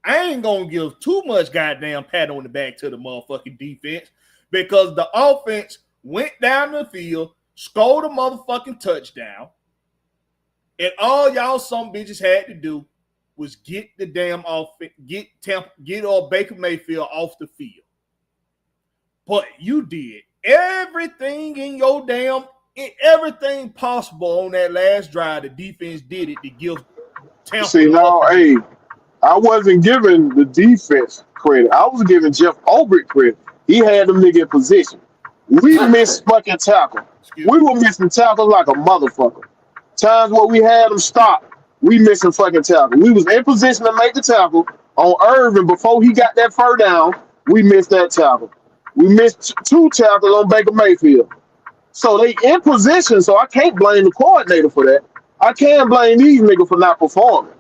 I ain't going to give too much goddamn pat on the back to the motherfucking defense because the offense went down the field, scored a motherfucking touchdown, and all y'all some bitches had to do was get the damn offense, get Baker Mayfield off the field. But you did everything everything possible on that last drive. The defense did it to give Tampa. See, now, hey, I wasn't giving the defense credit. I was giving Jeff Ulbrich credit. He had them nigga in position. We missed fucking tackle. We were missing tackles like a motherfucker. Times where we had them stop, we missing fucking tackle. We was in position to make the tackle on Irvin before he got that first down. We missed that tackle. We missed 2 tackles on Baker Mayfield. So they in position, so I can't blame the coordinator for that. I can't blame these niggas for not performing.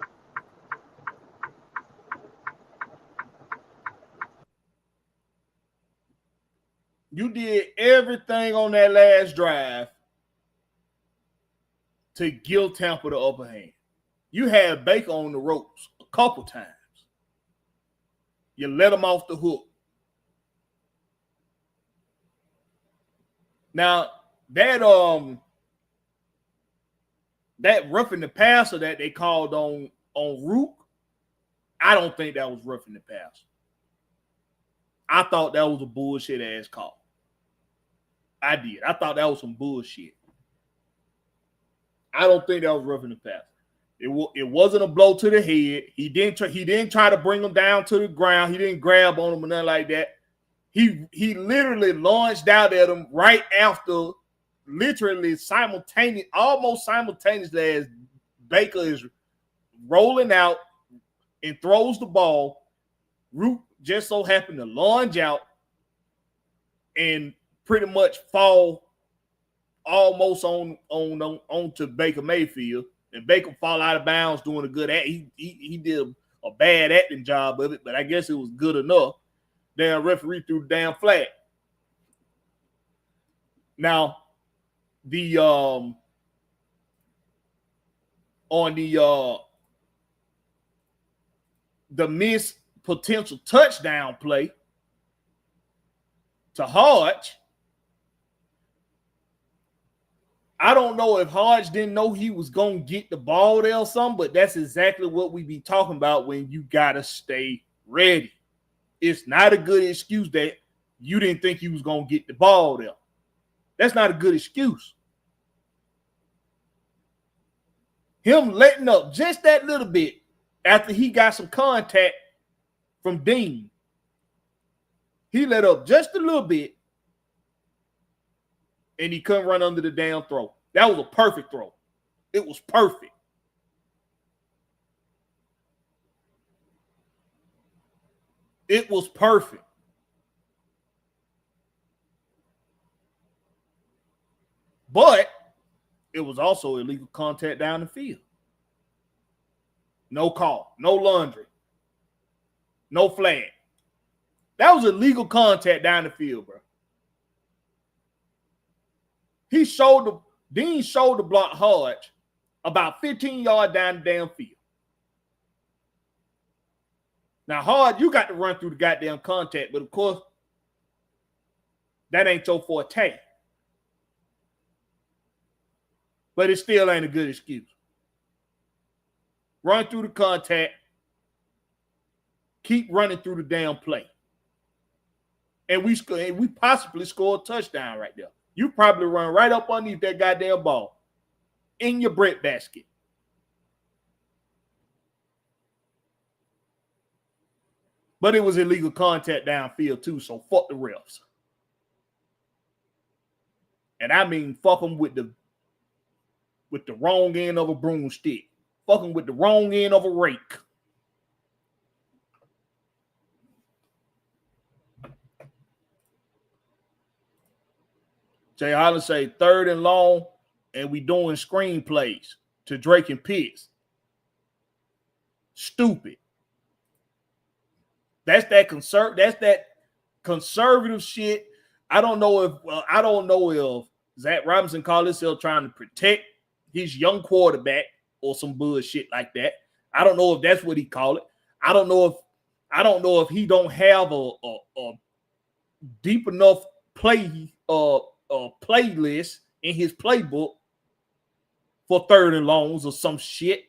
You did everything on that last drive to give Tampa the upper hand. You had Baker on the ropes a couple times. You let him off the hook. Now, that roughing the passer that they called on Rook, I don't think that was roughing the passer. I thought that was a bullshit ass call. I did. I thought that was some bullshit. I don't think that was roughing the passer. It wasn't a blow to the head. He didn't try to bring him down to the ground. He didn't grab on him or nothing like that. He literally launched out at him right after, literally almost simultaneously as Baker is rolling out and throws the ball. Root just so happened to lunge out and pretty much fall almost onto Baker Mayfield, and Baker fall out of bounds doing a good act. He did a bad acting job of it, but I guess it was good enough. Damn referee threw the damn flag. Now, on the missed potential touchdown play to Hodge, I don't know if Hodge didn't know he was going to get the ball there or something, but that's exactly what we be talking about when you got to stay ready. It's not a good excuse that you didn't think you was going to get the ball there. That's not a good excuse. Him letting up just that little bit after he got some contact from Dean. He let up just a little bit, and he couldn't run under the damn throw. That was a perfect throw. It was perfect. It was perfect. But it was also illegal contact down the field. No call, no laundry, no flag. That was illegal contact down the field, bro. Dean shoulder blocked Hodge about 15 yards down the damn field. Now, Hodge, you got to run through the goddamn contact, but of course, that ain't your forte. But it still ain't a good excuse. Run through the contact. Keep running through the damn play. And we possibly score a touchdown right there. You probably run right up underneath that goddamn ball in your breadbasket. But it was illegal contact downfield too, so fuck the refs. And I mean fuck them with the wrong end of a broomstick. Fuck them with the wrong end of a rake. Jay Holland say 3rd and long, and we doing screenplays to Drake and Pitts. Stupid. That's that conservative shit. I don't know if Zach Robinson called himself trying to protect his young quarterback or some bullshit like that. I don't know if that's what he called it. I don't know if he don't have a deep enough playlist in his playbook for 3rd and longs or some shit.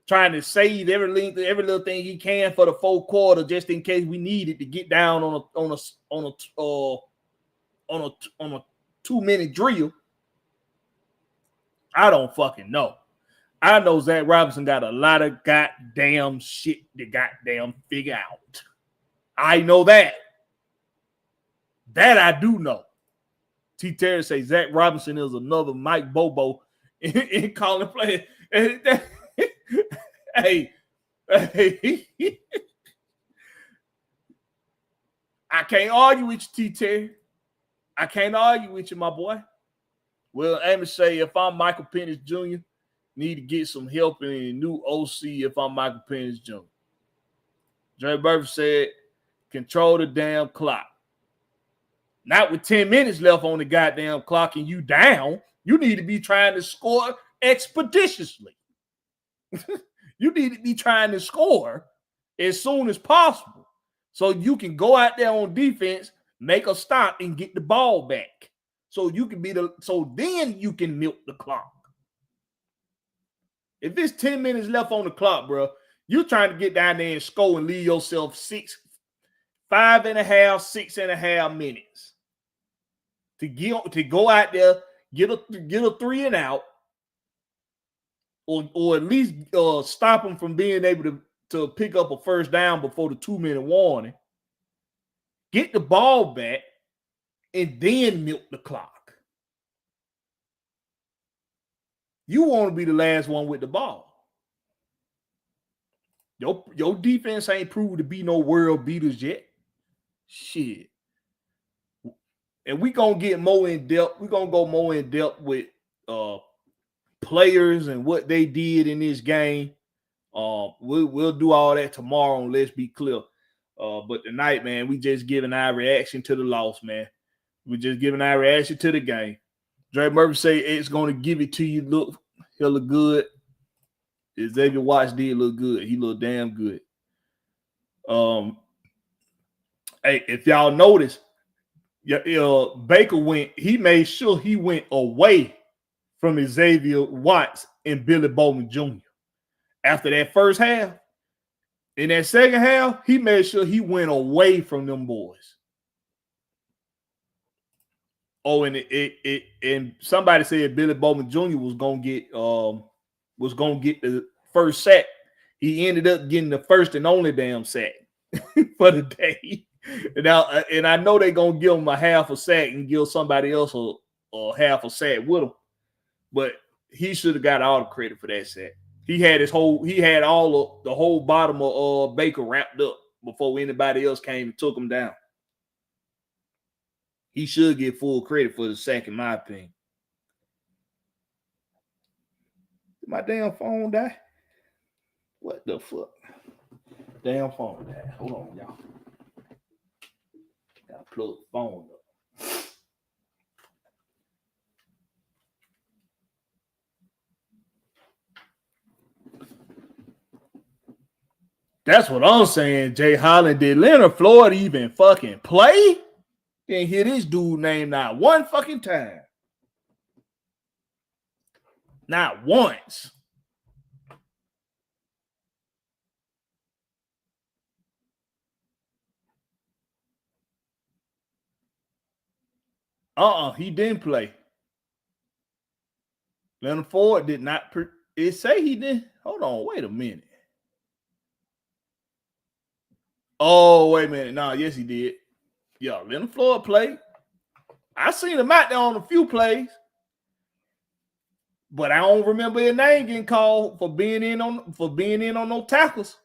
Trying to save every little thing he can for the 4th quarter, just in case we need it to get down on a 2-minute drill. I don't fucking know. I know Zach Robinson got a lot of goddamn shit to goddamn figure out. I know that. That I do know. T. Terry say Zach Robinson is another Mike Bobo in calling play. Hey, I can't argue with you, T. Terry. I can't argue with you, my boy. Well, Amos say if I'm Michael Penix Jr., need to get some help in a new OC if I'm Michael Penix Jr. Dre Burford said, control the damn clock. Not with 10 minutes left on the goddamn clock and you down. You need to be trying to score expeditiously. You need to be trying to score as soon as possible so you can go out there on defense, make a stop, and get the ball back. So then you can milk the clock. If it's 10 minutes left on the clock, bro, you're trying to get down there and score and leave yourself 6.5 minutes to go out there, get a 3 and out, or at least stop them from being able to pick up a first down before the 2-minute warning. Get the ball back and then milk the clock. You want to be the last one with the ball. Your defense ain't proved to be no world beaters yet. Shit. And we gonna get more in depth. We're gonna go more in depth with players and what they did in this game. We'll do all that tomorrow on Let's Be Clear. But tonight, man, we just giving our reaction to the loss, man. We're just giving our reaction to the game. Dre Murphy say it's going to give it to you. Look hella good. Xavier Watts did look good. He looked damn good. Hey, if y'all notice, Baker he made sure he went away from Xavier Watts and Billy Bowman Jr. After that first half. In that second half, he made sure he went away from them boys. Oh, and somebody said Billy Bowman Jr. was gonna get the first sack. He ended up getting the first and only damn sack for the day. And I know they're gonna give him a half a sack and give somebody else a half a sack with him, but he should have got all the credit for that sack. He had the whole bottom of Baker wrapped up before anybody else came and took him down. He should get full credit for the sack, in my opinion. Did my damn phone die? What the fuck? Damn phone died. Hold on, y'all. Gotta plug the phone up. That's what I'm saying, Jay Holland. Did Leonard Floyd even fucking play? Didn't hear this dude name not one fucking time. Not once. He didn't play. Leonard Floyd did not. It say he did. Hold on, wait a minute. Oh, wait a minute. No, yes, he did. Yeah, Leonard Floyd played. I seen him out there on a few plays, but I don't remember his name getting called for being in on no tackles.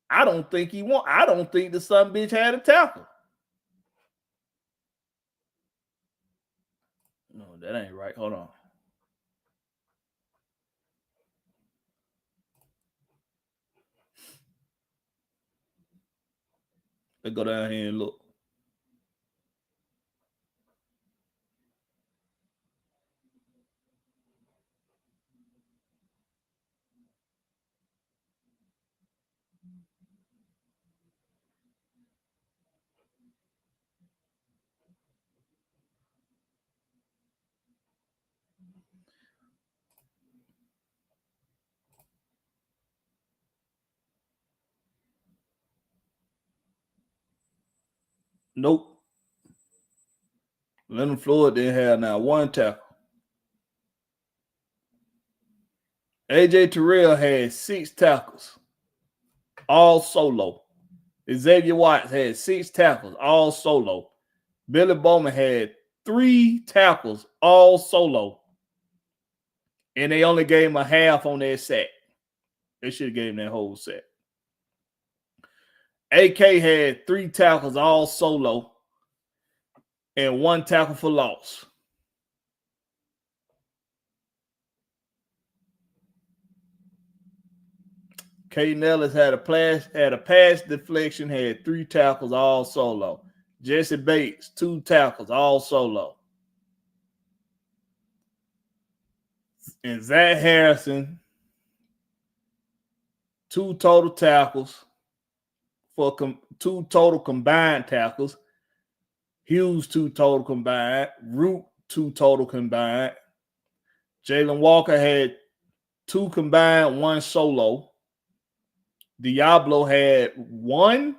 I don't think he won. I don't think the son bitch had a tackle. No, that ain't right. Hold on. Let's go down here and look. Nope. Leonard Floyd didn't have now one tackle. AJ Terrell had 6 tackles, all solo. Xavier Watts had 6 tackles, all solo. Billy Bowman had 3 tackles, all solo. And they only gave him a half on their sack. They should have gave him that whole sack. AK had 3 tackles, all solo, and 1 tackle for loss. Caden Ellis had a pass deflection, had 3 tackles, all solo. Jesse Bates, 2 tackles, all solo. And Zach Harrison, 2 total tackles for 2 total combined tackles. Hughes, 2 total combined. Root, 2 total combined. Jalen Walker had 2 combined, 1 solo. Diablo had 1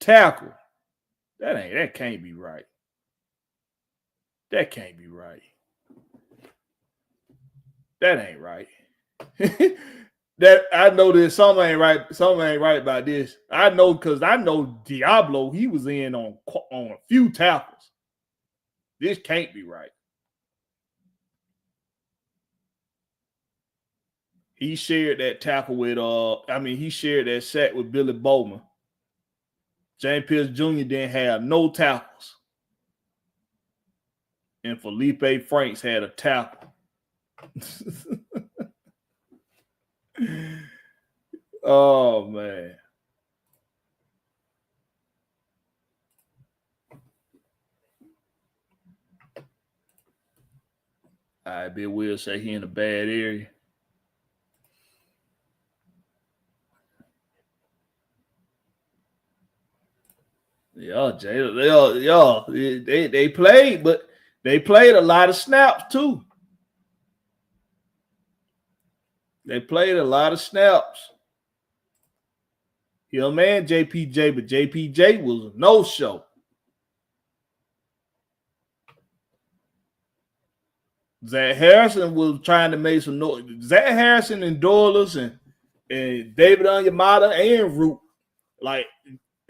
tackle. That can't be right. That can't be right. That ain't right. That I know that something ain't right. Something ain't right about this. I know because I know Diablo. He was in on a few tackles. This can't be right. He shared that tackle with he shared that sack with Billy Bowman. James Pierce Jr. didn't have no tackles. And Felipe Franks had a tackle. Oh man. I bet Will say he in a bad area. Yeah, Jay. They played, but they played a lot of snaps too. They played a lot of snaps. Your man JPJ, but JPJ was a no-show. Zach Harrison was trying to make some noise. Zach Harrison and Doyless and David Onyemata and Root, like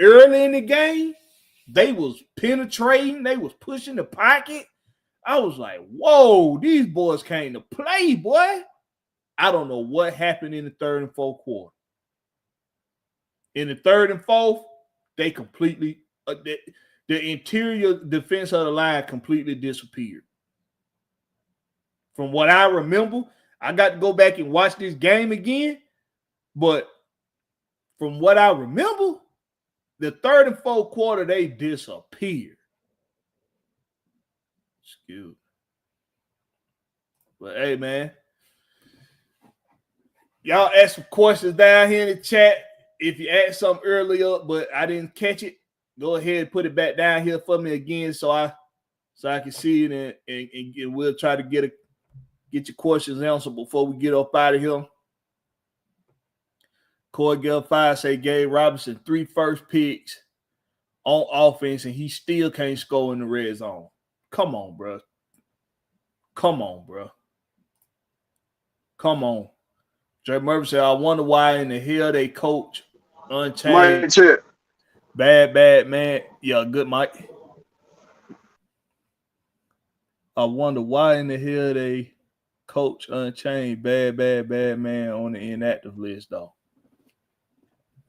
early in the game, they was penetrating. They was pushing the pocket. I was like, whoa, these boys came to play, boy. I don't know what happened in the third and fourth quarter. In the third and fourth, they completely the interior defense of the line completely disappeared. From what I remember, I got to go back and watch this game again, but from what I remember, the third and fourth quarter, they disappeared. Excuse me. But hey, man, y'all ask some questions down here in the chat. If you asked something earlier, but I didn't catch it, go ahead and put it back down here for me again so I can see it and we'll try to get your questions answered before we get up out of here. Corey Gale 5 say Gabe Robinson 3 first picks on offense and he still can't score in the red zone. Come on, bro. Come on, bro. Come on. Jay Murphy said, I wonder why in the hell they coach Unchained. Bad, man. Yeah, good, Mike. I wonder why in the hell they coach Unchained. Bad man on the inactive list, though.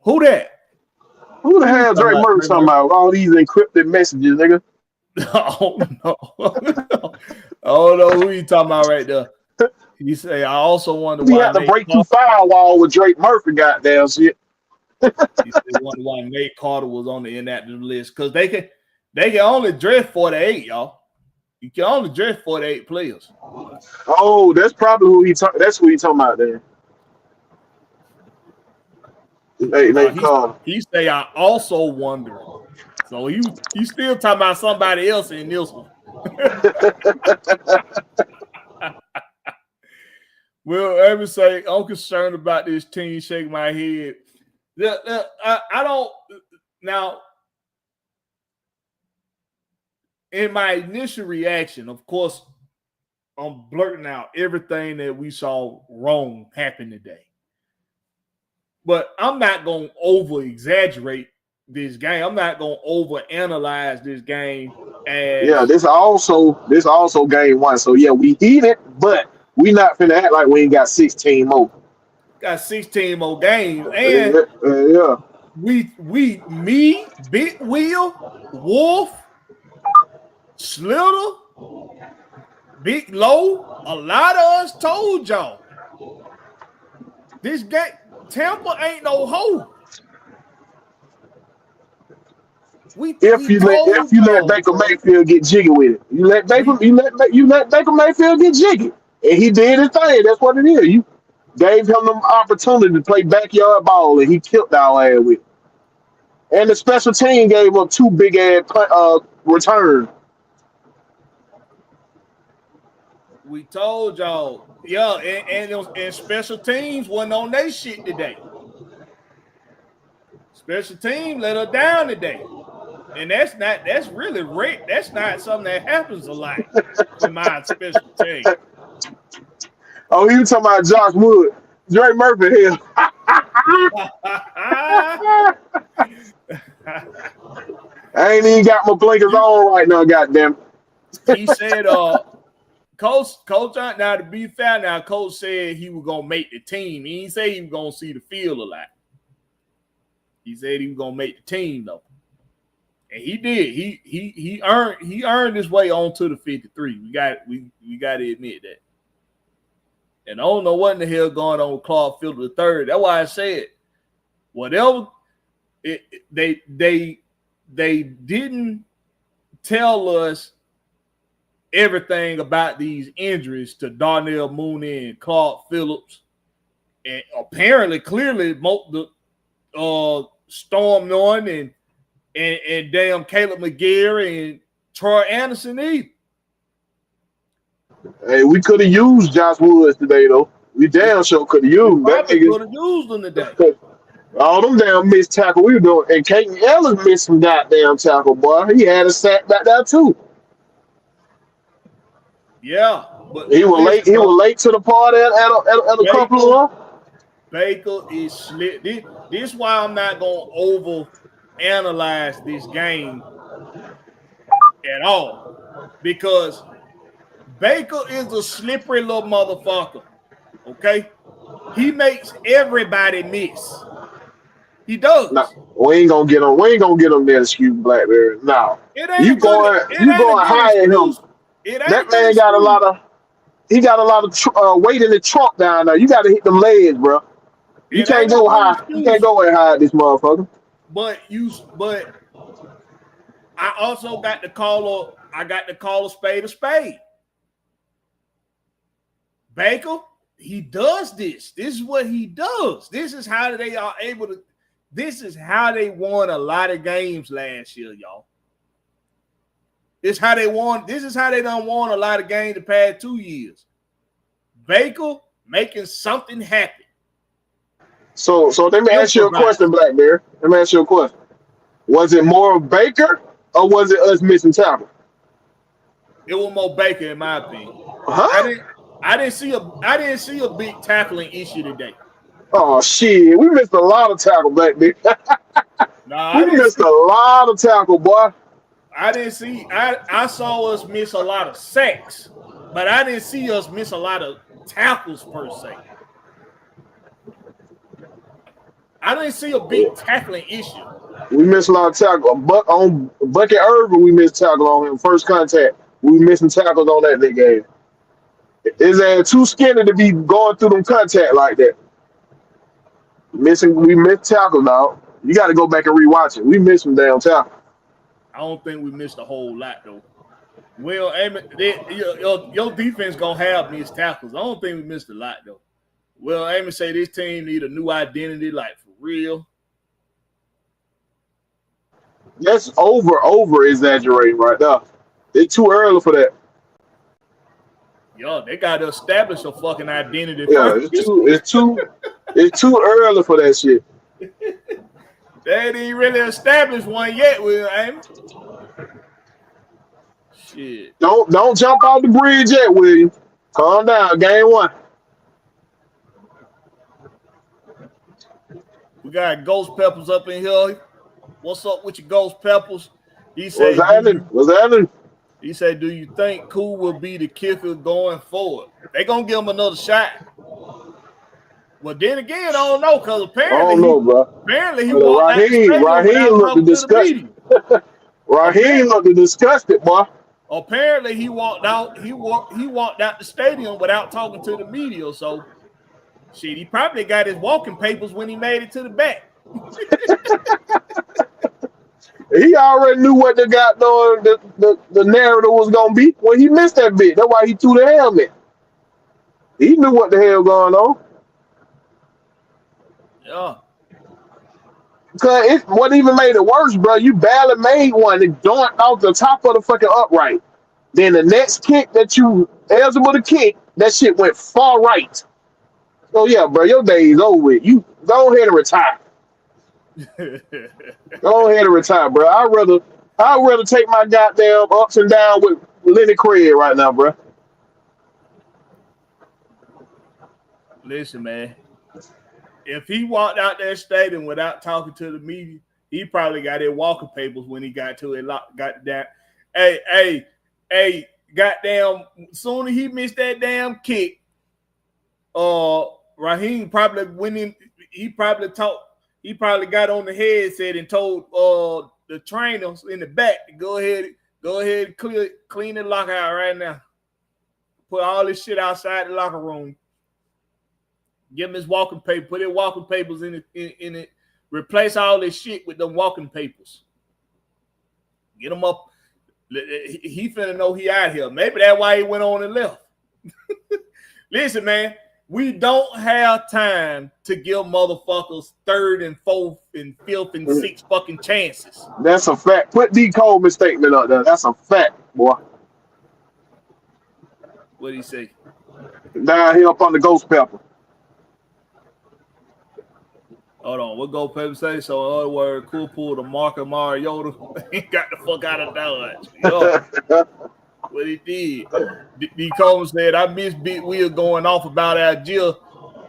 Who that? Who the hell Drake Murphy talking about? All these encrypted messages, nigga. Oh, no. I don't know who you talking about right there. He say, I also wonder why. We had to break through firewall with Drake Murphy, goddamn shit. He said, wonder why Nate Carter was on the inactive list. Because they can only dress 48, y'all. You can only dress 48 players. Oh, that's probably who that's who he talking about there. He say, I also wonder. So he still talking about somebody else in this one. Well, ever say, I'm concerned about this team, shake my head. I don't now. In my initial reaction, of course, I'm blurting out everything that we saw wrong happen today. But I'm not going to over-exaggerate this game. I'm not going to over-analyze this game. This also game one. So, yeah, we heated, but we not finna act like we ain't got 16 more. Got 16 more games. And me, Big Wheel, Wolf, Slitter, Big Low, a lot of us told y'all this game, Tampa ain't no hoe. If you let Baker Mayfield get jiggy with it, you let Baker Mayfield get jiggy, and he did his thing. That's what it is. You gave him the opportunity to play backyard ball, and he killed our ass with it. And the special team gave up 2 big ass returns. We told y'all, and special teams wasn't on their shit today. Special team let her down today. And that's really rare. That's not something that happens a lot in my special team. Oh, he was talking about Josh Wood. Drake Murphy here. I ain't even got my blinkers on right now, goddamn. He said, Coach, now to be fair, now Coach said he was gonna make the team. He didn't say he was gonna see the field a lot. He said he was gonna make the team though, and he did. He earned his way onto the 53. We got to admit that. And I don't know what in the hell going on with Clark Field III. That's why I said whatever. They didn't tell us everything about these injuries to Darnell Mooney and Clark Phillips, and apparently, clearly, Storm Norton and damn Caleb McGarry and Troy Anderson either. Hey, we could have used Josh Woods today, though. We damn sure could have used that nigga. Could have used them today. All them damn missed tackle we were doing, and Caden Ellis missed some goddamn tackle, boy. He had a sack back there too. Yeah, but He was late. He was late to the party at a couple of them. Baker is slick. This is why I'm not gonna over analyze this game at all, because Baker is a slippery little motherfucker. Okay, he makes everybody miss. He does. Nah, we ain't gonna get him. We ain't gonna get him that excuse, Blackberry. No, you going higher him. That man got a lot of. He got a lot of weight in the trunk down there. You got to hit them legs, bro. You can't go high. You can't go way high at this motherfucker. But I also got to call a spade a spade. Baker, he does this. This is what he does. This is how they are able to. This is how they won a lot of games last year, y'all. This is how they won. This is how they done won a lot of games the past 2 years. Baker making something happen. So let me ask you a question, Blackberry. Let me ask you a question. Was it more of Baker or was it us missing tackle? It was more Baker, in my opinion. Huh? I didn't see a big tackling issue today. Oh shit, we missed a lot of tackle, Blackberry. We missed a lot of tackle, boy. I saw us miss a lot of sacks, but I didn't see us miss a lot of tackles per se. I didn't see a big tackling issue. We missed a lot of tackle. On Bucket Irvin, we missed tackle on him. First contact, we missing tackles on that game. His ass too skinny to be going through them contact like that. We missed tackle now. You got to go back and rewatch it. We missed some damn tackle. I don't think we missed a whole lot though. Well, your defense gonna have missed tackles. I don't think we missed a lot though. Well, Amy say this team need a new identity, like for real. That's over exaggerating right now. It's too early for that. Yo, they got to establish a fucking identity. Yeah, it's too early for that shit. They didn't really establish one yet, Will Amy. Shit. Don't jump off the bridge yet, William. Calm down. Game 1. We got Ghost Peppers up in here. What's up with your Ghost Peppers? He said, What's happening? He said, do you think Cool will be the kicker going forward? They gonna give him another shot. Well, then again, I don't know, because apparently he walked Raheem looked disgusted. Raheem looked disgusted, boy. Apparently he walked out. He walked out the stadium without talking to the media. So, shit, he probably got his walking papers when he made it to the back. He already knew what the narrative was gonna be when he missed that bit. That's why he threw the helmet. He knew what the hell going on. Yeah. Because what even made it worse, bro, you barely made one and dunked off the top of the fucking upright. Then the next kick that you eligible to kick, that shit went far right. So yeah, bro, your day is over with. You go ahead and retire. Go ahead and retire, bro. I'd rather take my goddamn ups and downs with Lenny Craig right now, bro. Listen, man. If he walked out that stadium without talking to the media, he probably got his walking papers when he got to it. Got down. Hey, goddamn! Soon as he missed that damn kick, Raheem probably went in. He probably got on the headset and told the trainers in the back to go ahead and clean the locker out right now. Put all this shit outside the locker room. Give him his walking paper. Put his walking papers in it. Replace all this shit with them walking papers. Get him up. He finna know he out here. Maybe that's why he went on and left. Listen, man. We don't have time to give motherfuckers 3rd and 4th and 5th and 6th fucking chances. That's a fact. Put D. Coleman's statement up there. That's a fact, boy. What'd he say? Down here up on the Ghost Pepper. Hold on, what Ghost Pepper say? So, in other words, Cool pulled a Marcus Mariota and got the fuck out of Dodge. What he did. D. Coleman said, I miss Big Will going off about Algier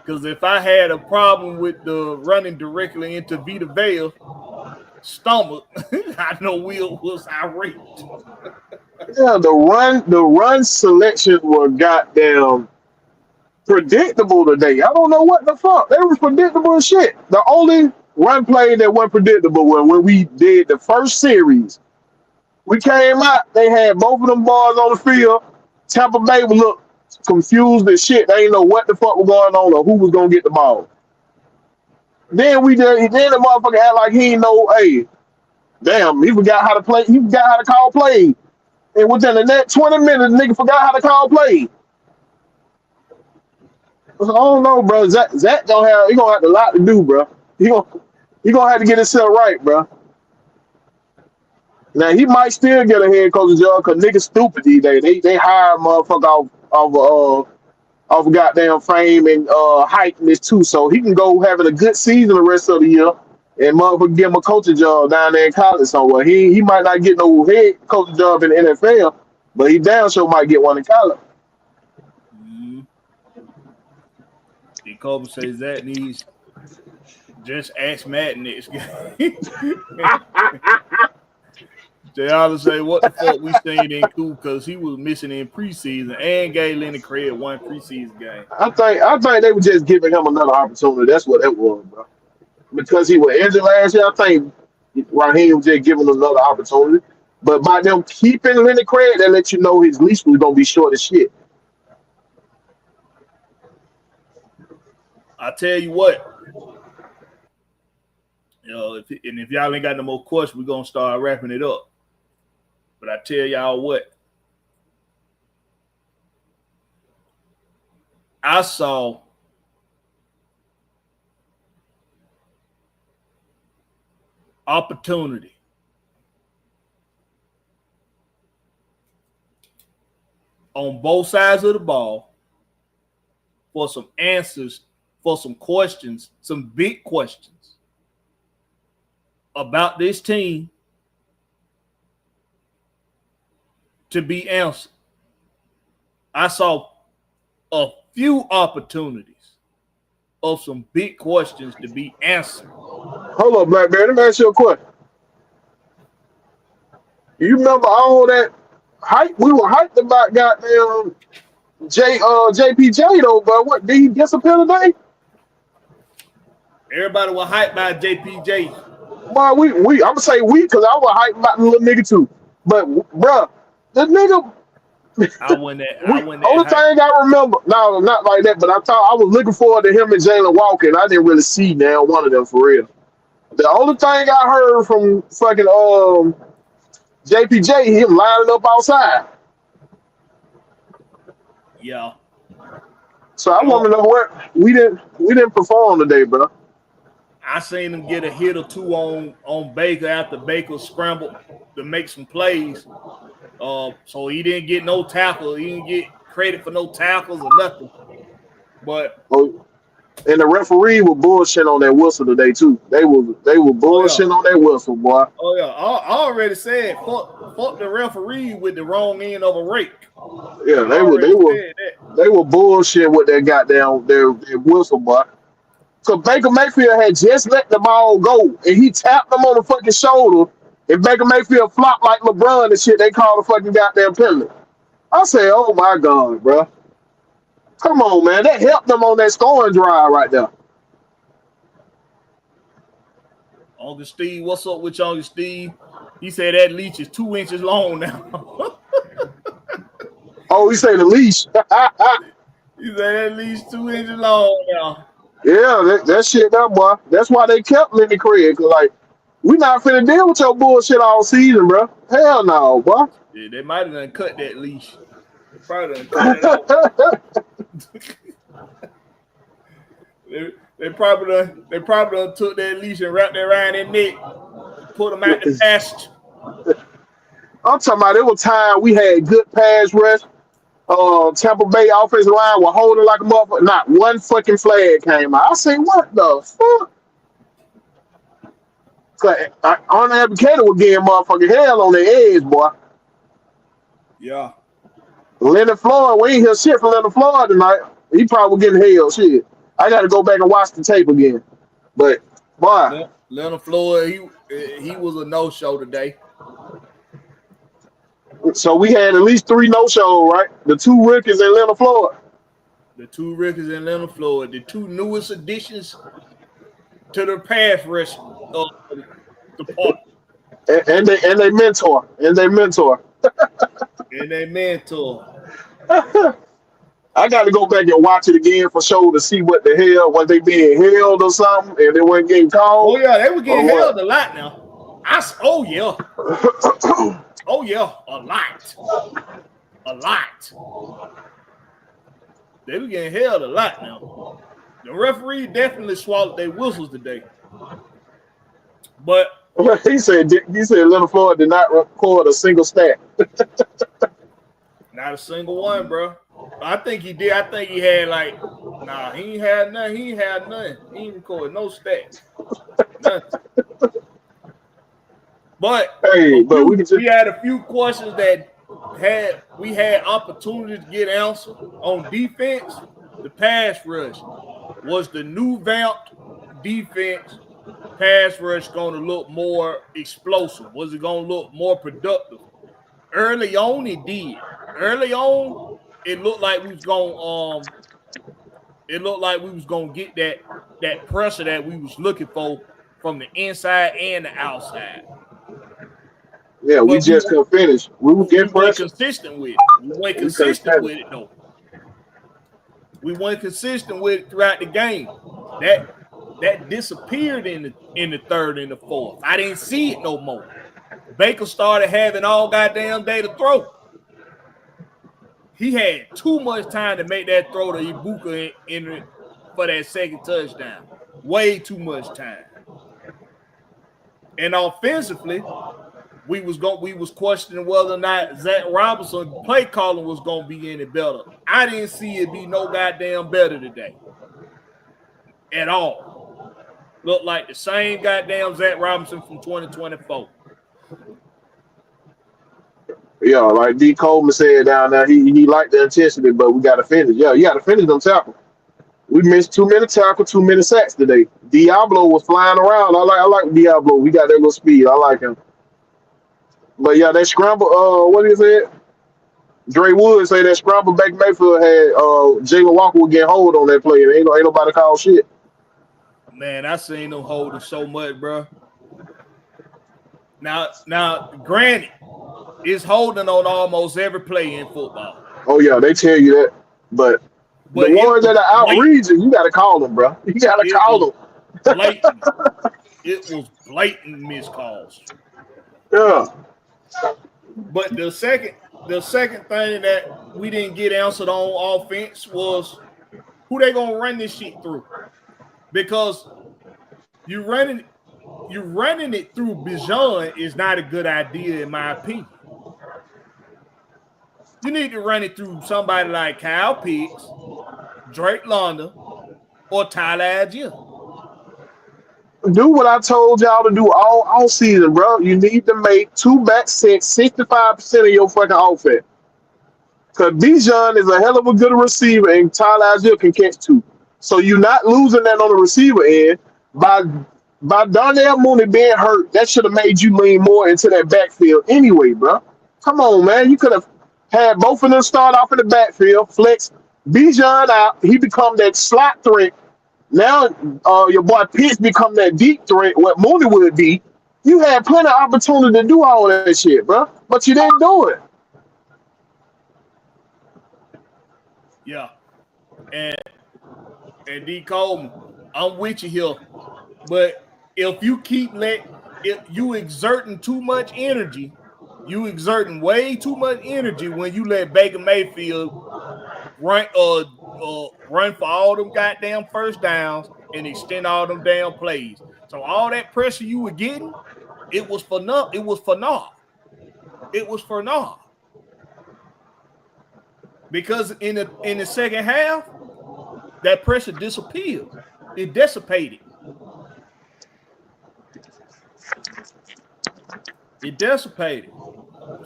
because if I had a problem with the running directly into Vita Vale stomach, I know Will was irate. Yeah, the run selection was goddamn predictable today. I don't know what the fuck. They was predictable as shit. The only run play that wasn't predictable was when we did the first series. We came out, they had both of them boys on the field. Tampa Bay would look confused as shit. They didn't know what the fuck was going on or who was gonna get the ball. Then the motherfucker act like he ain't know, hey, damn, he forgot how to play, he forgot how to call play. And within the next 20 minutes, nigga forgot how to call play. I don't know, bro. Zach gonna have a lot to do, bro. He gonna have to get himself right, bro. Now he might still get a head coaching job because niggas stupid these days. They hire a motherfucker off goddamn fame and hype in this too, so he can go having a good season the rest of the year and motherfucker give him a coaching job down there in college somewhere. He might not get no head coaching job in the NFL, but he damn sure might get one in college. D. Coleman says that needs just ask Matt next game. Jay Holland say, what the fuck we seen in cool because he was missing in preseason and gave Lenny Craig one preseason game. I think they were just giving him another opportunity. That's what that was, bro. Because he was injured last year, I think Raheem was just giving him another opportunity. But by them keeping Lenny Craig, that let you know his leash was gonna be short as shit. I tell you what. If y'all ain't got no more questions, we're gonna start wrapping it up. But I tell y'all what, I saw opportunity on both sides of the ball for some answers, for some questions, some big questions about this team to be answered. I saw a few opportunities of some big questions to be answered. Hold up, Blakberry. Let me ask you a question. You remember all that hype? We were hyped about goddamn JPJ though, but what did he disappear today? Everybody was hyped by JPJ. Boy, I'm gonna say we because I was hyped about the little nigga too. But bruh, the nigga. I wouldn't Only thing I remember, no, not like that, but I was looking forward to him and Jalen Walker, and I didn't really see now one of them for real. The only thing I heard from fucking JPJ, him lining up outside. Yeah. So I want to know what we didn't perform today, bro. I seen him get a hit or two on Baker after Baker scrambled to make some plays. So he didn't get no tackle. He didn't get credit for no tackles or nothing. But and the referee was bullshit on that whistle today too. They were bullshit on that whistle, boy. Oh yeah, I already said fuck the referee with the wrong end of a rake. Yeah, they were bullshit with that goddamn their whistle, boy. So Baker Mayfield had just let the ball go, and he tapped him on the fucking shoulder. And Baker Mayfield flopped like LeBron and shit, they called a fucking goddamn penalty. I said, oh my God, bro. Come on, man. That helped them on that scoring drive right there. Uncle Steve, what's up with you, Uncle Steve? He said that leash is 2 inches long now. Oh, he said the leash. He said that leash 2 inches long now. Yeah, that shit there, boy. That's why they kept Lenny Craig. Like, we not finna deal with your bullshit all season, bro. Hell no, boy. Yeah, they might have done cut that leash. They probably done cut it off. They probably done took that leash and wrapped it around their neck, put them out the pasture. I'm talking about it was time we had good pass rush. Tampa Bay offensive line were holding like a motherfucker. Not one fucking flag came out. I say, what the fuck? On the advocator was getting motherfucking hell on their edge, boy. Yeah. Leonard Floyd, we ain't hear shit from Leonard Floyd tonight. He probably getting held. Shit. I got to go back and watch the tape again. But, boy. Leonard Floyd, he was a no-show today. So we had at least 3 no-shows, right? The 2 rookies and Leonard Floyd. The 2 rookies and Leonard Floyd, the 2 newest additions to the pass rush department. And they mentor. And they mentor. I got to go back and watch it again for sure to see what the hell, was they being held or something and they weren't getting called. Oh, yeah, they were getting held a lot now. Oh, yeah. Oh, yeah, a lot. They were getting held a lot now. The referee definitely swallowed their whistles today. But he said Leonard Floyd did not record a single stat. Not a single one, bro. I think he did. I think he had he ain't had nothing. He ain't recorded no stats. Nothing. But we had a few questions that we had opportunities to get answered. On defense, the pass rush. Was the new vamped defense pass rush going to look more explosive? Was it going to look more productive? Early on, it did. Early on, it looked like we was going to get that pressure that we was looking for from the inside and the outside. Yeah, but we just couldn't finish. We were getting pressure. Consistent with it. We weren't consistent with it though. We weren't consistent with it throughout the game. That disappeared in the third and the fourth. I didn't see it no more. Baker started having all goddamn day to throw. He had too much time to make that throw to Ibuka for that second touchdown. Way too much time. And offensively, we was questioning whether or not Zach Robinson play calling was gonna be any better. I didn't see it be no goddamn better today. At all. Looked like the same goddamn Zach Robinson from 2024. Yeah, like D. Coleman said down there, he liked the intensity, but we got to finish. Yeah, you got to finish them tackles. We missed too many tackles, too many sacks today. Diablo was flying around. I like Diablo. We got that little speed. I like him. But yeah, that scramble. What is it? Dre Wood say that scramble back Mayfield had Jalen Walker would get hold on that play. Ain't nobody call shit. Man, I seen them holding so much, bro. Now, granted, it's holding on almost every play in football. Oh yeah, they tell you that. But the ones that are outrageous, you got to call them, bro. You got to call them. Blatant. It was blatant miscalls. Yeah. But the second thing that we didn't get answered on offense was who they gonna run this shit through. Because you running it through Bijan is not a good idea in my opinion. You need to run it through somebody like Kyle Pitts, Drake London, or Tyler Algier. Do what I told y'all to do all season, bro. You need to make 2 back sets 65% of your fucking offense. Because Bijan is a hell of a good receiver, and Tyler Algier can catch 2. So you're not losing that on the receiver end. By Darnell Mooney being hurt, that should have made you lean more into that backfield anyway, bro. Come on, man. You could have had both of them start off in the backfield, flex Bijan out. He become that slot threat. Now your boy Pitts become that deep threat, what Mooney would be. You had plenty of opportunity to do all that shit, bro. But you didn't do it. Yeah. And D. Coleman, I'm with you here. But if you if you exerting too much energy, you exerting way too much energy when you let Baker Mayfield run for all them goddamn first downs and extend all them damn plays. So all that pressure you were getting, it was for naught. Because in the second half, that pressure disappeared. It dissipated.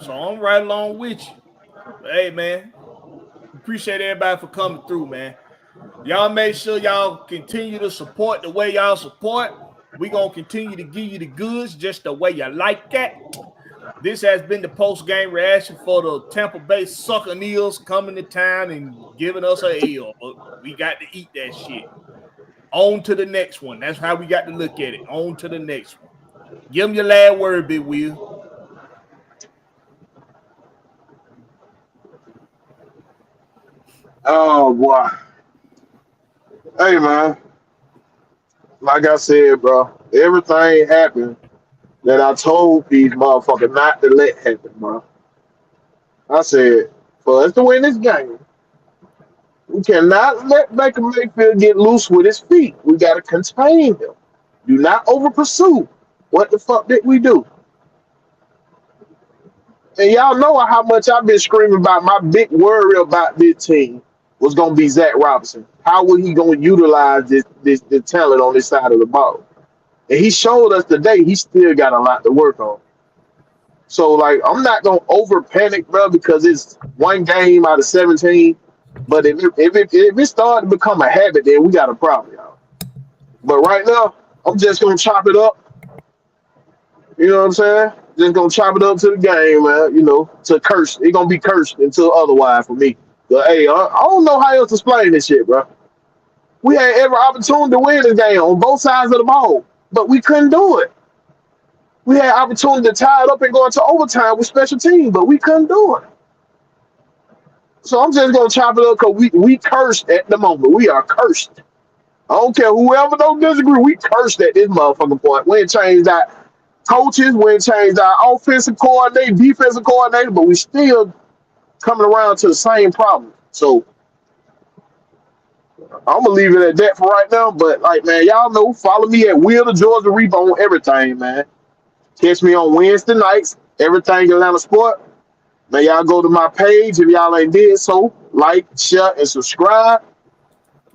So I'm right along with you. But hey, man, appreciate everybody for coming through, man. Y'all make sure y'all continue to support the way y'all support. We're going to continue to give you the goods just the way you like it. This has been the post-game reaction for the Tampa Bay Buccaneers coming to town and giving us a L. But we got to eat that shit. On to the next one. That's how we got to look at it. On to the next one. Give them your last word, Big Will. Oh, boy. Hey, man. Like I said, bro, everything happened that I told these motherfuckers not to let happen, bro. I said, for us to win this game, we cannot let Baker Mayfield get loose with his feet. We got to contain him. Do not over pursue. What the fuck did we do? And y'all know how much I've been screaming about my big worry about this team was going to be Zach Robinson. How was he going to utilize this talent on this side of the ball? And he showed us today he still got a lot to work on. So, like, I'm not going to over panic, bro, because it's one game out of 17. But if it started to become a habit, then we got a problem, y'all. But right now, I'm just going to chop it up. You know what I'm saying? Just going to chop it up to the game, man, you know, to curse. It's going to be cursed until otherwise for me. But, hey, I don't know how else to explain this shit, bro. We had every opportunity to win this game on both sides of the ball, but we couldn't do it. We had opportunity to tie it up and go into overtime with special teams, but we couldn't do it. So I'm just going to chop it up because we cursed at the moment. We are cursed. I don't care whoever don't disagree. We cursed at this motherfucking point. We ain't changed our coaches. We ain't changed our offensive coordinator, defensive coordinator, but we still coming around to the same problem. So I'm gonna leave it at that for right now. But like, man, y'all know, follow me at Will the Georgia Reaper on everything, man. Catch me on Wednesday nights, everything Atlanta Sport. Man, y'all go to my page if y'all ain't did so. Like, share, and subscribe.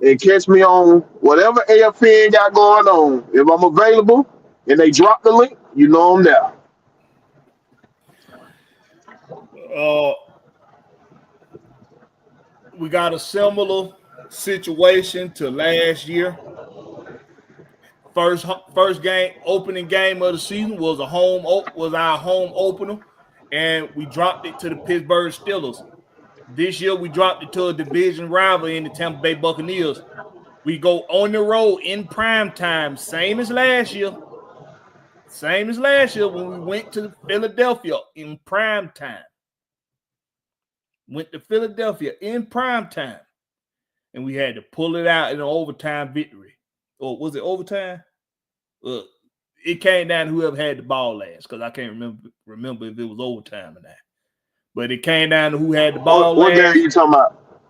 And catch me on whatever AFN got going on. If I'm available and they drop the link, you know I'm there. We got a similar situation to last year. First game, opening game of the season was our home opener, and we dropped it to the Pittsburgh Steelers. This year we dropped it to a division rival in the Tampa Bay Buccaneers. We go on the road in prime time, same as last year. Same as last year when we went to Philadelphia in prime time. Went to Philadelphia in prime time, and we had to pull it out in an overtime victory. Or was it overtime? It came down to whoever had the ball last, because I can't remember if it was overtime or not. But it came down to who had the ball What last. game are you talking about?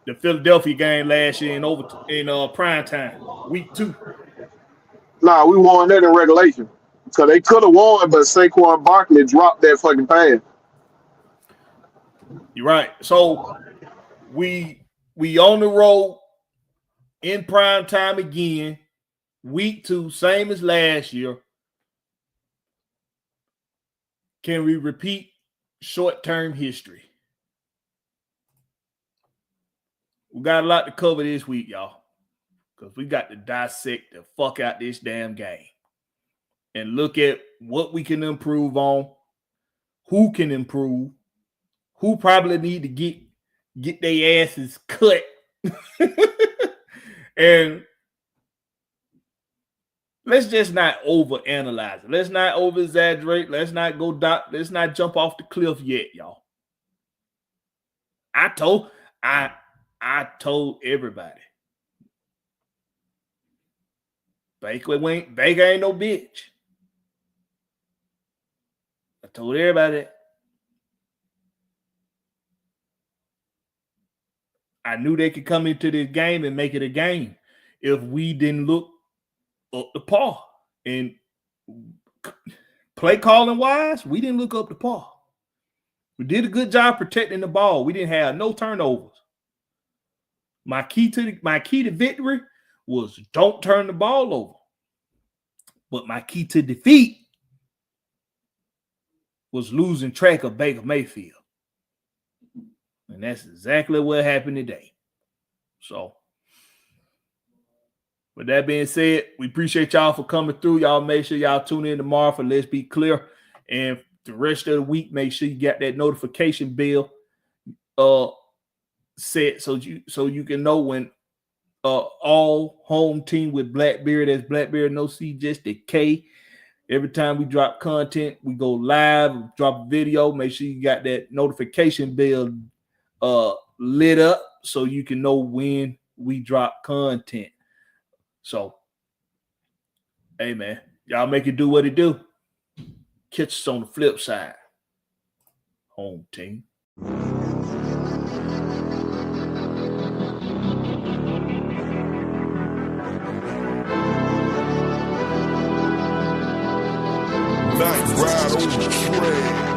The Philadelphia game last year in prime time, week 2. Nah, we won that in regulation. So they could have won, but Saquon Barkley dropped that fucking pass. You're right. So we on the road in prime time again, week 2, same as last year. Can we repeat short-term history? We got a lot to cover this week, y'all, because we got to dissect the fuck out this damn game and look at what we can improve on, who can improve, who probably need to get their asses cut. And let's just not overanalyze it. Let's not over-exaggerate. Let's not jump off the cliff yet, y'all. I told everybody. Baker ain't no bitch. I told everybody that. I knew they could come into this game and make it a game if we didn't look up to par. And play calling wise, we didn't look up to par. We did a good job protecting the ball. We didn't have no turnovers. My key to victory was don't turn the ball over. But my key to defeat was losing track of Baker Mayfield. And that's exactly what happened today. So, with that being said, we appreciate y'all for coming through. Y'all make sure y'all tune in tomorrow for Let's Be Clear. And the rest of the week, make sure you got that notification bell set so you can know when all home team with Blakberry, that's Blakberry, no C, just the K. Every time we drop content, we go live, drop a video. Make sure you got that notification bell lit up so you can know when we drop content. So, hey, man, y'all make it do what it do. Catch us on the flip side. Home team. Night ride on the train.